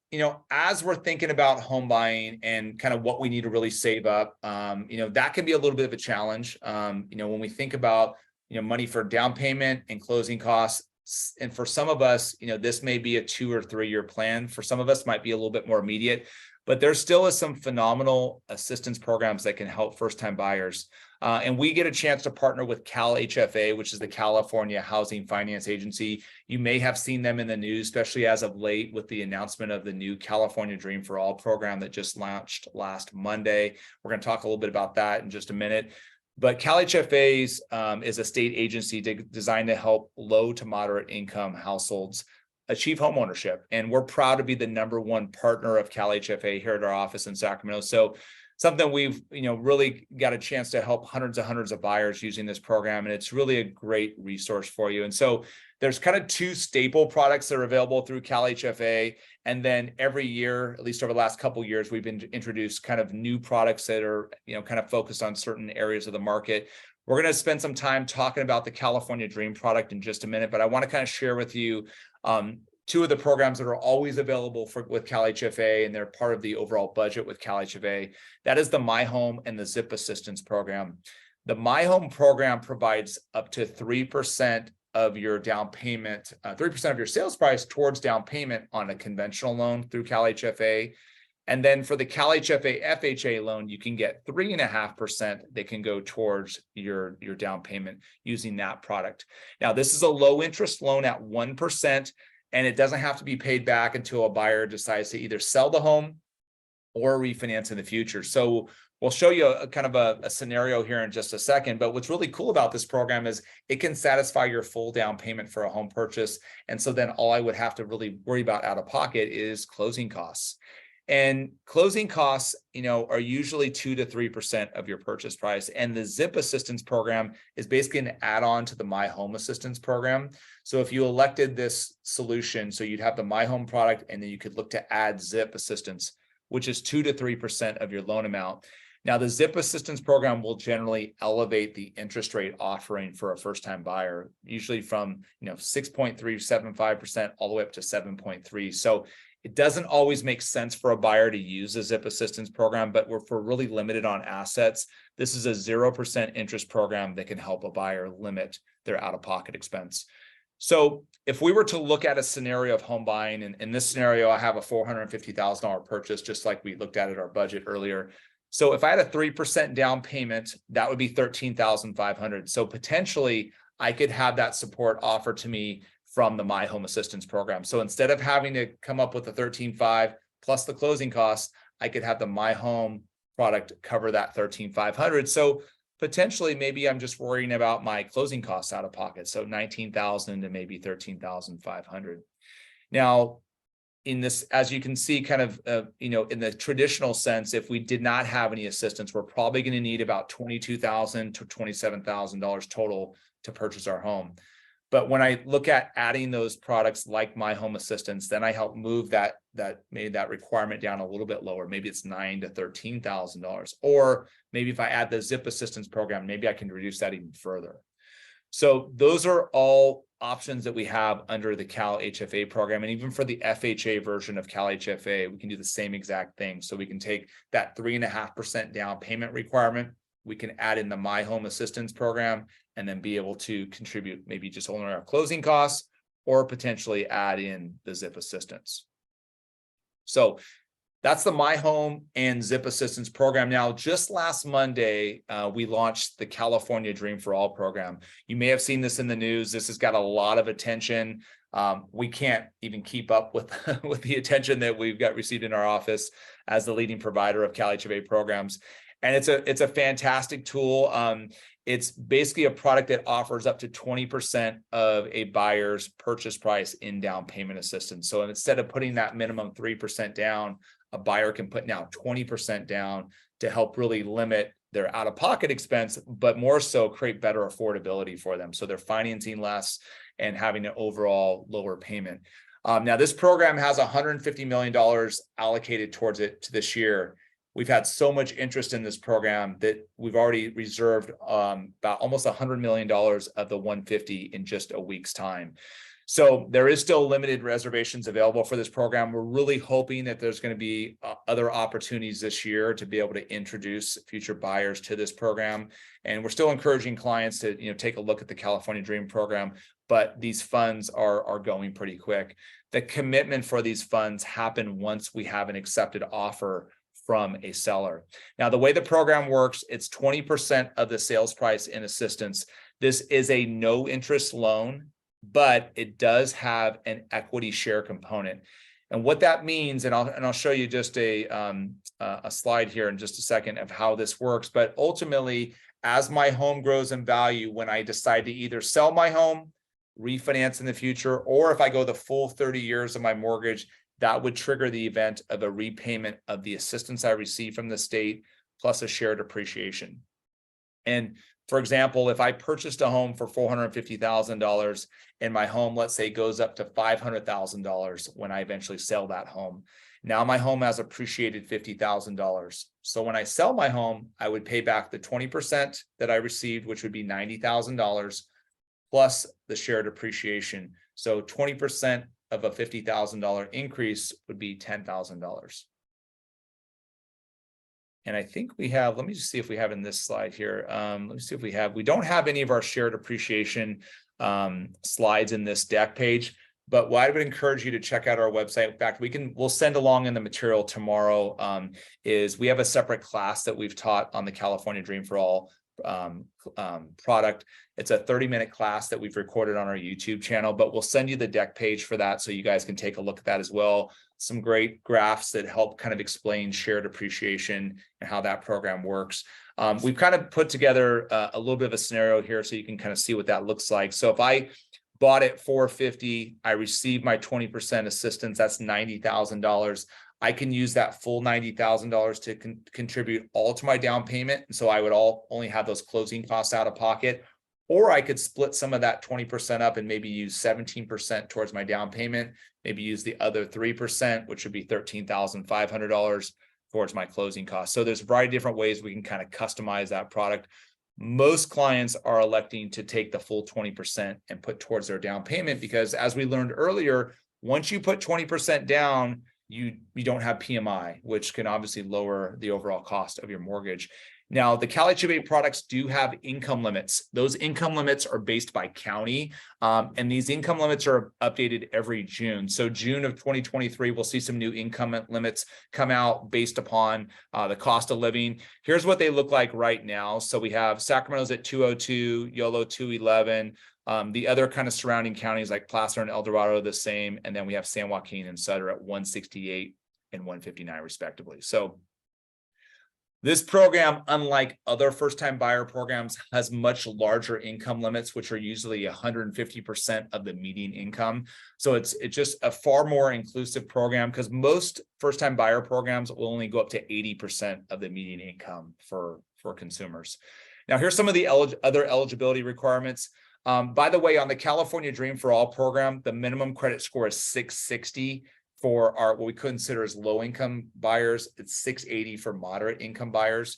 as we're thinking about home buying and kind of what we need to really save up, that can be a little bit of a challenge. When we think about, money for down payment and closing costs, And for some of us, this may be a 2 or 3 year plan. For some of us, might be a little bit more immediate, but there still is some phenomenal assistance programs that can help first-time buyers. And we get a chance to partner with CalHFA, which is the California Housing Finance Agency. You may have seen them in the news, especially as of late with the announcement of the new California Dream for All program that just launched last Monday. We're going to talk a little bit about that in just a minute. But CalHFA's is a state agency designed to help low to moderate income households achieve homeownership. And we're proud to be the #1 partner of CalHFA here at our office in Sacramento. So something we've really got a chance to help hundreds of buyers using this program, and it's really a great resource for you. And so there's kind of 2 staple products that are available through CalHFA, and then every year, at least over the last couple of years, we've been introduced kind of new products that are kind of focused on certain areas of the market. We're going to spend some time talking about the California Dream product in just a minute, but I want to kind of share with you 2 of the programs that are always available with CalHFA, and they're part of the overall budget with CalHFA. That is the MyHome and the ZIP Assistance Program. The MyHome program provides up to 3% of your down payment, 3% of your sales price towards down payment on a conventional loan through CalHFA. And then for the CalHFA FHA loan, you can get 3.5% that can go towards your down payment using that product. Now, this is a low interest loan at 1%. And it doesn't have to be paid back until a buyer decides to either sell the home or refinance in the future. So we'll show you a kind of a scenario here in just a second. But what's really cool about this program is it can satisfy your full down payment for a home purchase. And so then all I would have to really worry about out of pocket is closing costs. And closing costs, are usually 2 to 3% of your purchase price. And the ZIP Assistance Program is basically an add-on to the MyHome Assistance Program. So if you elected this solution, so you'd have the MyHome product, and then you could look to add ZIP Assistance, which is 2 to 3% of your loan amount. Now, the ZIP Assistance Program will generally elevate the interest rate offering for a first-time buyer, usually from 6.375% all the way up to 7.3. So it doesn't always make sense for a buyer to use a ZIP Assistance Program, but if we're really limited on assets, this is a 0% interest program that can help a buyer limit their out-of-pocket expense. So if we were to look at a scenario of home buying, and in this scenario, I have a $450,000 purchase, just like we looked at our budget earlier. So if I had a 3% down payment, that would be $13,500. So potentially I could have that support offered to me from the MyHome Assistance Program. So instead of having to come up with the $13,500 plus the closing costs, I could have the MyHome product cover that $13,500. So potentially, maybe I'm just worrying about my closing costs out of pocket. So $19,000 to maybe $13,500. Now, in this, as you can see, kind of, in the traditional sense, if we did not have any assistance, we're probably going to need about $22,000 to $27,000 total to purchase our home. But when I look at adding those products like MyHome Assistance, then I help move that requirement down a little bit lower. Maybe it's $9,000 to $13,000, or maybe if I add the ZIP Assistance Program, maybe I can reduce that even further. So those are all options that we have under the CalHFA program. And even for the FHA version of CalHFA, we can do the same exact thing. So we can take that 3.5% down payment requirement, we can add in the MyHome Assistance Program, and then be able to contribute maybe just only our closing costs, or potentially add in the ZIP Assistance. So that's the MyHome and ZIP Assistance Program. Now, just last Monday, we launched the California Dream for All program. You may have seen this in the news. This has got a lot of attention. We can't even keep up with, with the attention that we've got received in our office as the leading provider of CalHFA programs. And it's a fantastic tool. It's basically a product that offers up to 20% of a buyer's purchase price in down payment assistance. So instead of putting that minimum 3% down, a buyer can put now 20% down to help really limit their out-of-pocket expense, but more so create better affordability for them. So they're financing less and having an overall lower payment. Now, this program has $150 million allocated towards it this year. We've had so much interest in this program that we've already reserved about almost $100 million of the 150 in just a week's time. So there is still limited reservations available for this program. We're really hoping that there's going to be other opportunities this year to be able to introduce future buyers to this program. And we're still encouraging clients to take a look at the California Dream program. but these funds are going pretty quick. The commitment for these funds happen once we have an accepted offer from a seller. Now, the way the program works, it's 20% of the sales price in assistance. This is a no interest loan, but it does have an equity share component. And what that means, and I'll show you just a slide here in just a second of how this works. But ultimately, as my home grows in value, when I decide to either sell my home, refinance in the future, or if I go the full 30 years of my mortgage, that would trigger the event of a repayment of the assistance I received from the state plus a shared appreciation. And for example, if I purchased a home for $450,000 and my home, let's say, goes up to $500,000 when I eventually sell that home, now my home has appreciated $50,000. So when I sell my home, I would pay back the 20% that I received, which would be $90,000 plus the shared appreciation. So 20% of a $50,000 increase would be $10,000. And I think we have, let me just see if we have in this slide here. Let me see if we don't have any of our shared appreciation slides in this deck page, but what I would encourage you to check out our website. In fact, we'll send along in the material tomorrow is we have a separate class that we've taught on the California Dream for All product. It's a 30-minute class that we've recorded on our YouTube channel, but we'll send you the deck page for that so you guys can take a look at that as well. Some great graphs that help kind of explain shared appreciation and how that program works. We've kind of put together a little bit of a scenario here so you can kind of see what that looks like. So if I bought it $450,000, I received my 20% assistance, that's $90,000. I can use that full $90,000 to contribute all to my down payment. And so I would only have those closing costs out of pocket, or I could split some of that 20% up and maybe use 17% towards my down payment, maybe use the other 3%, which would be $13,500 towards my closing costs. So there's a variety of different ways we can kind of customize that product. Most clients are electing to take the full 20% and put towards their down payment because, as we learned earlier, once you put 20% down, you don't have PMI, which can obviously lower the overall cost of your mortgage. Now, the CalHFA products do have income limits. Those income limits are based by county, and these income limits are updated every June. So June of 2023, we'll see some new income limits come out based upon the cost of living. Here's what they look like right now. So we have Sacramento's at 202, YOLO 211. The other kind of surrounding counties like Placer and El Dorado the same, and then we have San Joaquin and Sutter at 168 and 159 respectively. So this program, unlike other first-time buyer programs, has much larger income limits, which are usually 150% of the median income. So it's just a far more inclusive program because most first-time buyer programs will only go up to 80% of the median income for consumers. Now, here's some of the other eligibility requirements. By the way, on the California Dream for All program, the minimum credit score is 660 for our what we consider as low-income buyers. It's 680 for moderate income buyers.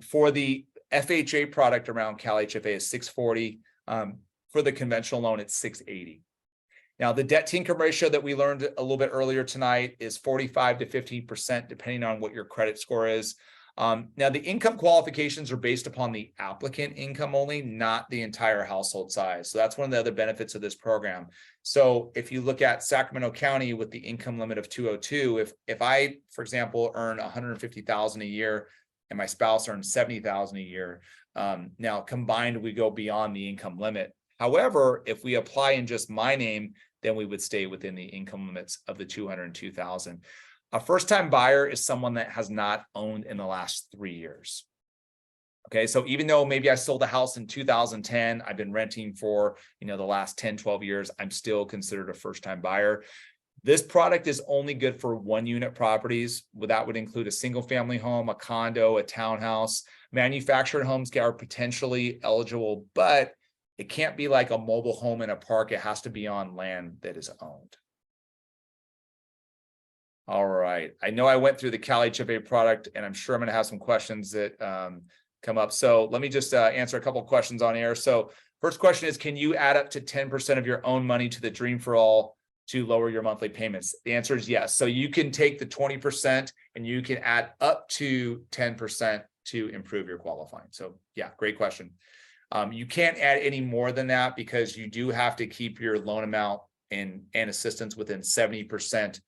For the FHA product around CalHFA is 640. For the conventional loan, it's 680. Now, the debt to income ratio that we learned a little bit earlier tonight is 45 to 15%, depending on what your credit score is. Now, the income qualifications are based upon the applicant income only, not the entire household size. So that's one of the other benefits of this program. So if you look at Sacramento County with the income limit of 202, if I, for example, earn $150,000 a year and my spouse earns $70,000 a year, now combined, we go beyond the income limit. However, if we apply in just my name, then we would stay within the income limits of the $202,000. A first-time buyer is someone that has not owned in the last 3 years. Okay, so even though maybe I sold a house in 2010, I've been renting for the last 10, 12 years, I'm still considered a first-time buyer. This product is only good for one-unit properties. That would include a single-family home, a condo, a townhouse. Manufactured homes are potentially eligible, but it can't be like a mobile home in a park. It has to be on land that is owned. All right. I know I went through the CalHFA product, and I'm sure I'm going to have some questions that come up. So let me just answer a couple of questions on air. So first question is, can you add up to 10% of your own money to the Dream for All to lower your monthly payments? The answer is yes. So you can take the 20% and you can add up to 10% to improve your qualifying. So yeah, great question. You can't add any more than that because you do have to keep your loan amount and assistance within 70%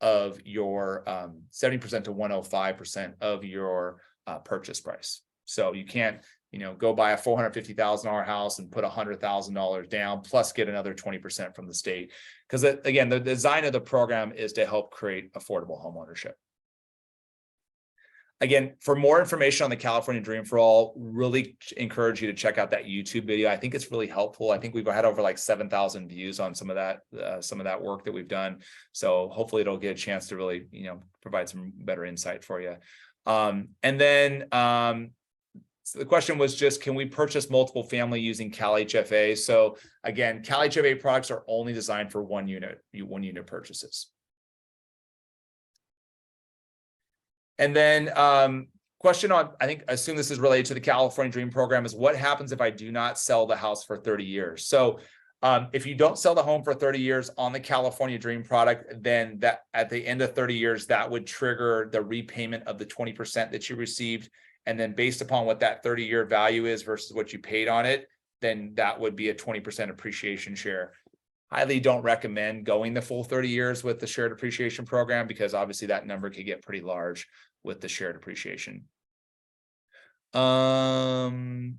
of your 70% to 105% of your purchase price. So you can't, go buy a $450,000 house and put $100,000 down plus get another 20% from the state. Because again, the design of the program is to help create affordable homeownership. Again, for more information on the California Dream for All, really encourage you to check out that YouTube video. I think it's really helpful. I think we've had over like 7,000 views on some of that work that we've done. So hopefully it'll get a chance to really, provide some better insight for you. So the question was just, can we purchase multiple family using CalHFA? So again, CalHFA products are only designed for one unit purchases. And then question on, I assume this is related to the California Dream Program, is what happens if I do not sell the house for 30 years? So if you don't sell the home for 30 years on the California Dream product, then that at the end of 30 years, that would trigger the repayment of the 20% that you received. And then based upon what that 30-year value is versus what you paid on it, then that would be a 20% appreciation share. Highly don't recommend going the full 30 years with the shared appreciation program because obviously that number could get pretty large with the shared appreciation. And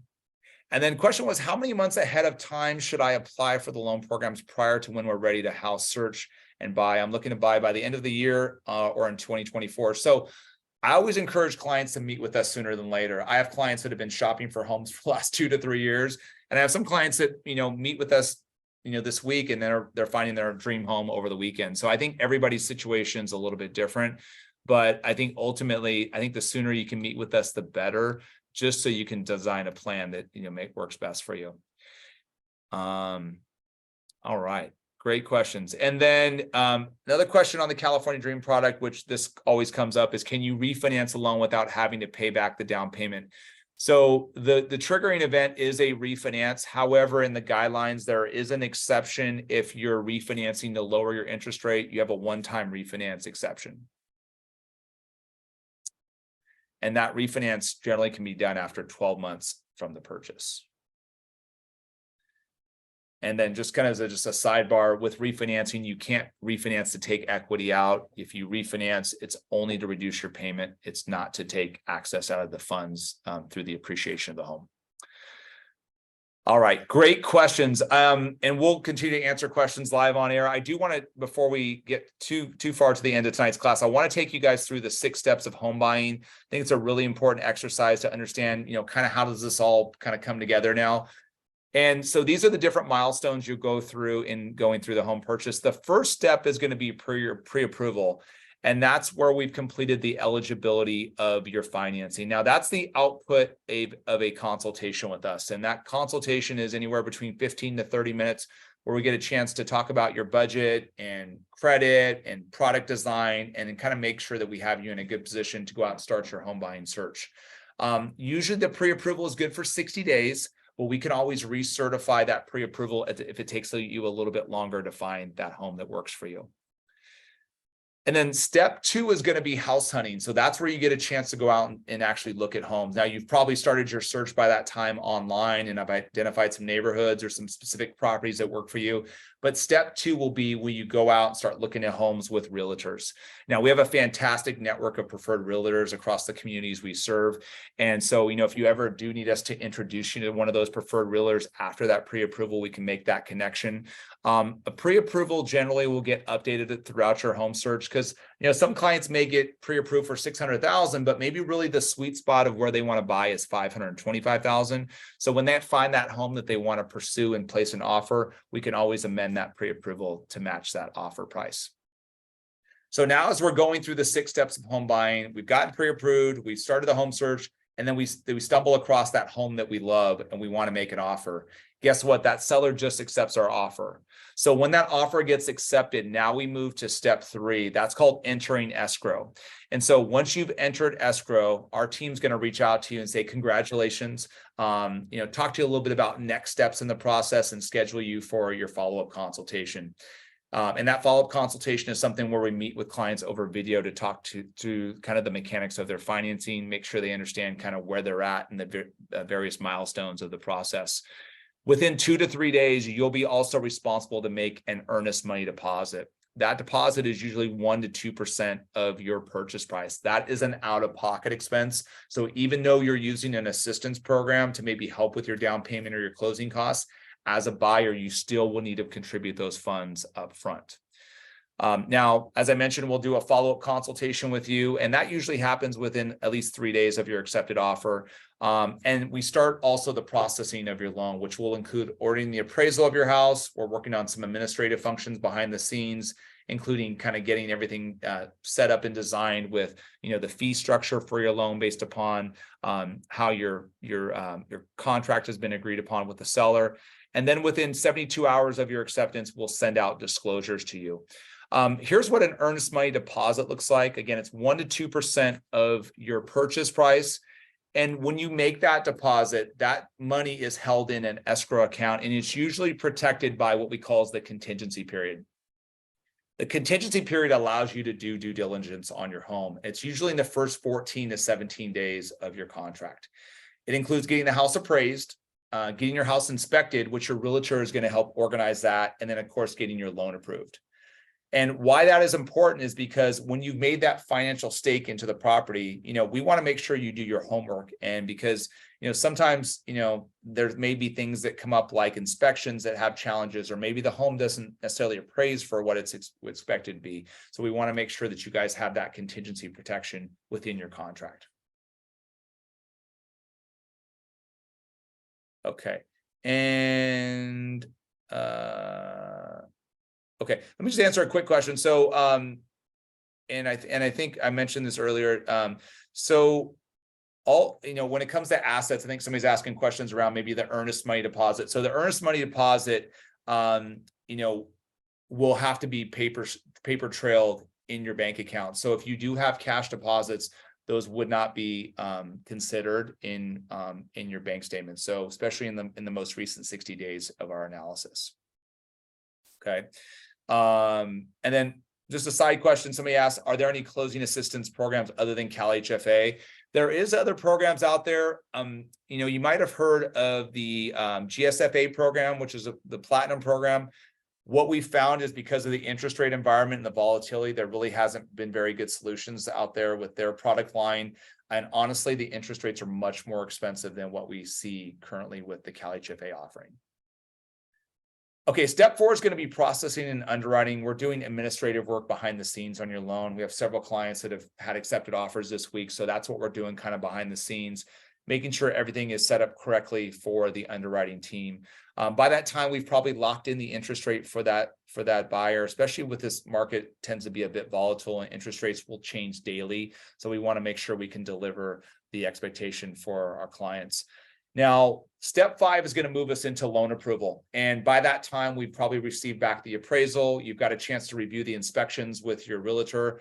then question was, how many months ahead of time should I apply for the loan programs prior to when we're ready to house search and buy? I'm looking to buy by the end of the year or in 2024. So I always encourage clients to meet with us sooner than later. I have clients that have been shopping for homes for the last 2 to 3 years. And I have some clients that, meet with us this week, and they're finding their dream home over the weekend. So I think everybody's situation is a little bit different, but I think ultimately, the sooner you can meet with us, the better, just so you can design a plan that, works best for you. All right, great questions. And then another question on the California Dream product, which this always comes up, is can you refinance a loan without having to pay back the down payment? So the triggering event is a refinance. However, in the guidelines, there is an exception. If you're refinancing to lower your interest rate, you have a one-time refinance exception. And that refinance generally can be done after 12 months from the purchase. And then just kind of just a sidebar with refinancing, you can't refinance to take equity out. If you refinance, it's only to reduce your payment. It's not to take access out of the funds through the appreciation of the home. All right, great questions. And we'll continue to answer questions live on air. I do want to, before we get too far to the end of tonight's class, I want to take you guys through the 6 steps of home buying. I think it's a really important exercise to understand, kind of how does this all kind of come together now. And so these are the different milestones you go through in going through the home purchase. The first step is going to be pre-approval. And that's where we've completed the eligibility of your financing. Now, that's the output of a consultation with us. And that consultation is anywhere between 15 to 30 minutes where we get a chance to talk about your budget and credit and product design and then kind of make sure that we have you in a good position to go out and start your home buying search. Usually the pre-approval is good for 60 days. Well, we can always recertify that pre-approval if it takes you a little bit longer to find that home that works for you. And then step 2 is going to be house hunting. So that's where you get a chance to go out and actually look at homes. Now, you've probably started your search by that time online and have identified some neighborhoods or some specific properties that work for you. But step 2 will be when you go out and start looking at homes with realtors. Now, we have a fantastic network of preferred realtors across the communities we serve. And so, if you ever do need us to introduce you to one of those preferred realtors after that pre-approval, we can make that connection. A pre-approval generally will get updated throughout your home search because some clients may get pre-approved for $600,000, but maybe really the sweet spot of where they want to buy is $525,000. So when they find that home that they want to pursue and place an offer, we can always amend that pre-approval to match that offer price. So now as we're going through the 6 steps of home buying, we've gotten pre-approved, we've started the home search, and then we stumble across that home that we love and we want to make an offer. Guess what? That seller just accepts our offer. So when that offer gets accepted, now we move to step 3. That's called entering escrow. And so once you've entered escrow, our team's going to reach out to you and say, congratulations. Talk to you a little bit about next steps in the process and schedule you for your follow-up consultation. And that follow-up consultation is something where we meet with clients over video to talk to kind of the mechanics of their financing, make sure they understand kind of where they're at and the various milestones of the process. Within 2 to 3 days, you'll be also responsible to make an earnest money deposit. That deposit is usually 1 to 2% of your purchase price. That is an out-of-pocket expense. So even though you're using an assistance program to maybe help with your down payment or your closing costs, as a buyer, you still will need to contribute those funds up front. Now, as I mentioned, we'll do a follow-up consultation with you, and that usually happens within at least 3 days of your accepted offer. And we start also the processing of your loan, which will include ordering the appraisal of your house. We're working on some administrative functions behind the scenes, including kind of getting everything set up and designed with, the fee structure for your loan based upon how your contract has been agreed upon with the seller. And then within 72 hours of your acceptance, we'll send out disclosures to you. Here's what an earnest money deposit looks like. Again, it's 1 to 2% of your purchase price. And when you make that deposit, that money is held in an escrow account, and it's usually protected by what we call the contingency period. The contingency period allows you to do due diligence on your home. It's usually in the first 14 to 17 days of your contract. It includes getting the house appraised, getting your house inspected, which your realtor is going to help organize that, and then, of course, getting your loan approved. And why that is important is because when you've made that financial stake into the property, we want to make sure you do your homework. And because, sometimes, there may be things that come up like inspections that have challenges, or maybe the home doesn't necessarily appraise for what it's expected to be. So we want to make sure that you guys have that contingency protection within your contract. Okay. And okay, let me just answer a quick question. So, and I think I mentioned this earlier. So when it comes to assets, I think somebody's asking questions around maybe the earnest money deposit. So the earnest money deposit, will have to be paper trailed in your bank account. So if you do have cash deposits, those would not be considered in your bank statement. So especially in the most recent 60 days of our analysis. Okay. And then just a side question, somebody asked, are there any closing assistance programs other than CalHFA? There is other programs out there. You might have heard of the GSFA program, which is the platinum program. What we found is because of the interest rate environment and the volatility, there really hasn't been very good solutions out there with their product line. And honestly, the interest rates are much more expensive than what we see currently with the CalHFA offering. Okay, step 4 is going to be processing and underwriting. We're doing administrative work behind the scenes on your loan. We have several clients that have had accepted offers this week. So that's what we're doing kind of behind the scenes, making sure everything is set up correctly for the underwriting team. By that time, we've probably locked in the interest rate for that buyer, especially with this market tends to be a bit volatile and interest rates will change daily. So we want to make sure we can deliver the expectation for our clients. Now, step 5 is going to move us into loan approval. And by that time, we've probably received back the appraisal. You've got a chance to review the inspections with your realtor.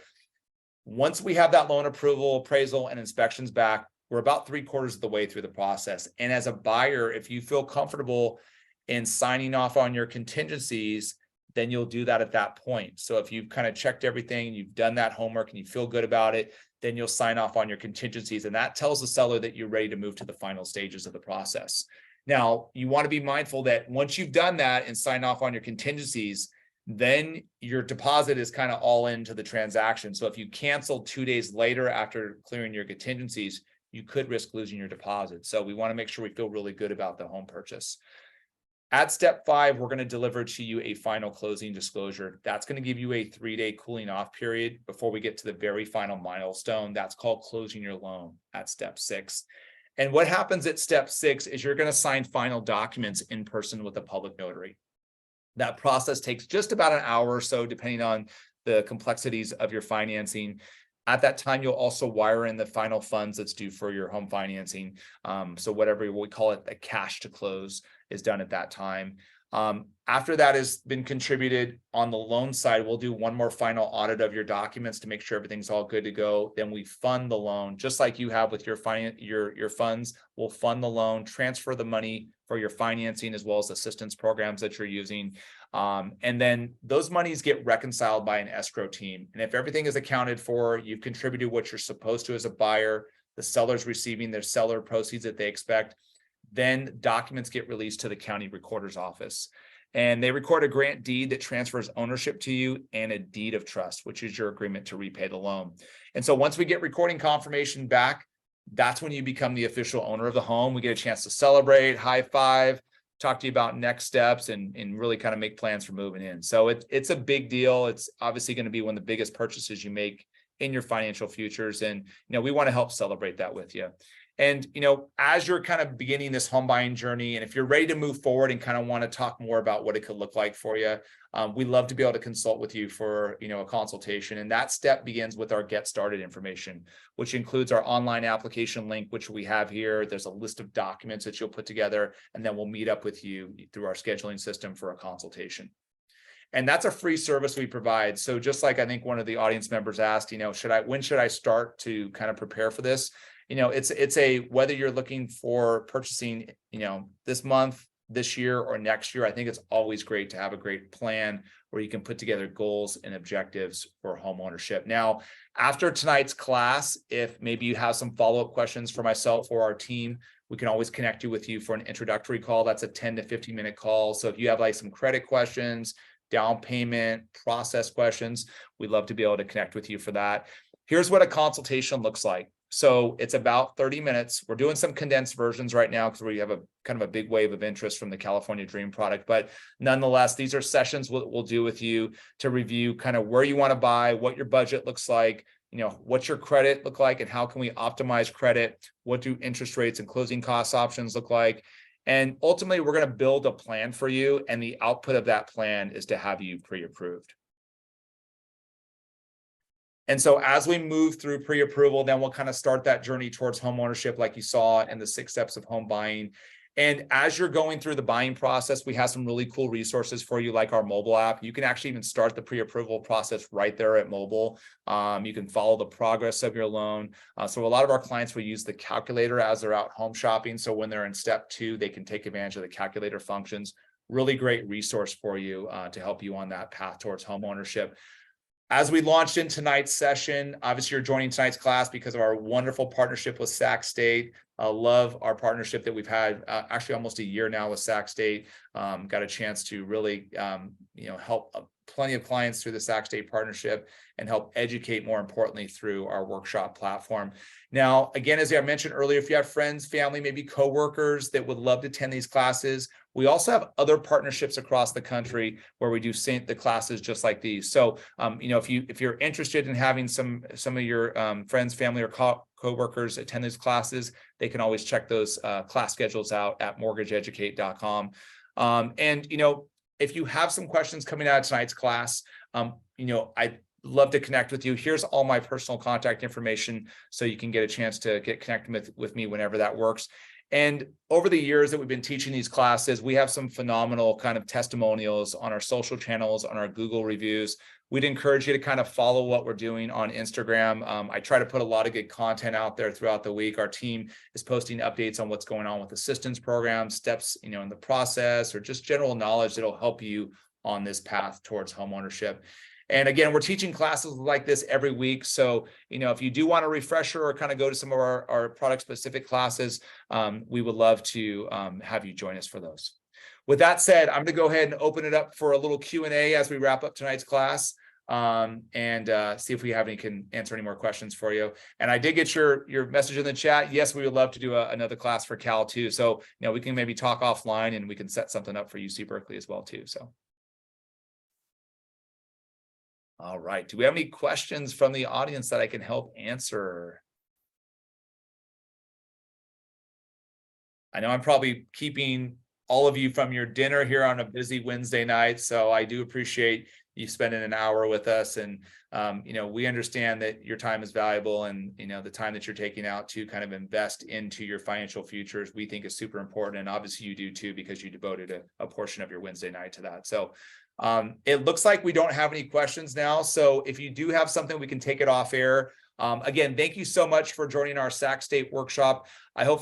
Once we have that loan approval, appraisal, and inspections back, we're about 3/4 of the way through the process. And as a buyer, if you feel comfortable in signing off on your contingencies, then you'll do that at that point. So if you've kind of checked everything, you've done that homework and you feel good about it, then you'll sign off on your contingencies. And that tells the seller that you're ready to move to the final stages of the process. Now, you want to be mindful that once you've done that and signed off on your contingencies, then your deposit is kind of all into the transaction. So if you cancel 2 days later after clearing your contingencies, you could risk losing your deposit. So we want to make sure we feel really good about the home purchase. At step 5, we're going to deliver to you a final closing disclosure. That's going to give you a 3-day cooling off period before we get to the very final milestone. That's called closing your loan at step 6. And what happens at step 6 is you're going to sign final documents in person with a public notary. That process takes just about an hour or so, depending on the complexities of your financing. At that time, you'll also wire in the final funds that's due for your home financing. So whatever we call it, the cash to close is done at that time. After that has been contributed on the loan side, we'll do one more final audit of your documents to make sure everything's all good to go. Then we fund the loan, just like you have with your funds. We'll fund the loan, transfer the money for your financing as well as assistance programs that you're using. And then those monies get reconciled by an escrow team. And if everything is accounted for, you've contributed what you're supposed to as a buyer, the seller's receiving their seller proceeds that they expect, then documents get released to the county recorder's office. And they record a grant deed that transfers ownership to you and a deed of trust, which is your agreement to repay the loan. And so once we get recording confirmation back, that's when you become the official owner of the home. We get a chance to celebrate, high five, talk to you about next steps, and really kind of make plans for moving in. So it's a big deal. It's obviously going to be one of the biggest purchases you make in your financial futures. And, we want to help celebrate that with you. And, as you're kind of beginning this home buying journey, and if you're ready to move forward and kind of want to talk more about what it could look like for you, we'd love to be able to consult with you for, a consultation. And that step begins with our Get Started information, which includes our online application link, which we have here. There's a list of documents that you'll put together, and then we'll meet up with you through our scheduling system for a consultation. And that's a free service we provide. So just like I think one of the audience members asked, when should I start to kind of prepare for this? It's whether you're looking for purchasing, this month, this year, or next year, I think it's always great to have a great plan where you can put together goals and objectives for home ownership. Now, after tonight's class, if maybe you have some follow-up questions for myself or our team, we can always connect you with you for an introductory call. That's a 10 to 15 minute call. So if you have like some credit questions, down payment, process questions, we'd love to be able to connect with you for that. Here's what a consultation looks like. So it's about 30 minutes. We're doing some condensed versions right now because we have a kind of a big wave of interest from the California Dream product. But nonetheless, these are sessions we'll do with you to review kind of where you want to buy, what your budget looks like, what's your credit look like, and how can we optimize credit? What do interest rates and closing cost options look like? And ultimately, we're going to build a plan for you. And the output of that plan is to have you pre-approved. And so as we move through pre-approval, then we'll kind of start that journey towards home ownership, like you saw in the 6 steps of home buying. And as you're going through the buying process, we have some really cool resources for you, like our mobile app. You can actually even start the pre-approval process right there at mobile. You can follow the progress of your loan. So a lot of our clients will use the calculator as they're out home shopping. So when they're in step 2, they can take advantage of the calculator functions. Really great resource for you to help you on that path towards home ownership. As we launched in tonight's session, obviously you're joining tonight's class because of our wonderful partnership with Sac State. I love our partnership that we've had actually almost a year now with Sac State. Got a chance to really help plenty of clients through the Sac State partnership and help educate, more importantly, through our workshop platform. Now, again, as I mentioned earlier, if you have friends, family, maybe coworkers that would love to attend these classes, we also have other partnerships across the country where we do the classes just like these. So, if you're interested in having some of your friends, family, or coworkers attend these classes, they can always check those class schedules out at mortgageeducate.com. And if you have some questions coming out of tonight's class, I'd love to connect with you. Here's all my personal contact information so you can get a chance to get connected with me whenever that works. And over the years that we've been teaching these classes, we have some phenomenal kind of testimonials on our social channels, on our Google reviews. We'd encourage you to kind of follow what we're doing on Instagram. I try to put a lot of good content out there throughout the week. Our team is posting updates on what's going on with assistance programs, steps, in the process, or just general knowledge that'll help you on this path towards homeownership. And again, we're teaching classes like this every week. So, if you do want a refresher or kind of go to some of our product specific classes, we would love to have you join us for those. With that said, I'm going to go ahead and open it up for a little Q&A as we wrap up tonight's class and see if we can answer any more questions for you. And I did get your message in the chat. Yes, we would love to do another class for Cal too. So, we can maybe talk offline and we can set something up for UC Berkeley as well too. So. All right. Do we have any questions from the audience that I can help answer? I know I'm probably keeping all of you from your dinner here on a busy Wednesday night, so I do appreciate you spending an hour with us. And, we understand that your time is valuable, and, the time that you're taking out to kind of invest into your financial futures, we think is super important. And obviously you do too, because you devoted a portion of your Wednesday night to that. So it looks like we don't have any questions now. So if you do have something, we can take it off air. Again, thank you so much for joining our Sac State workshop. I hopefully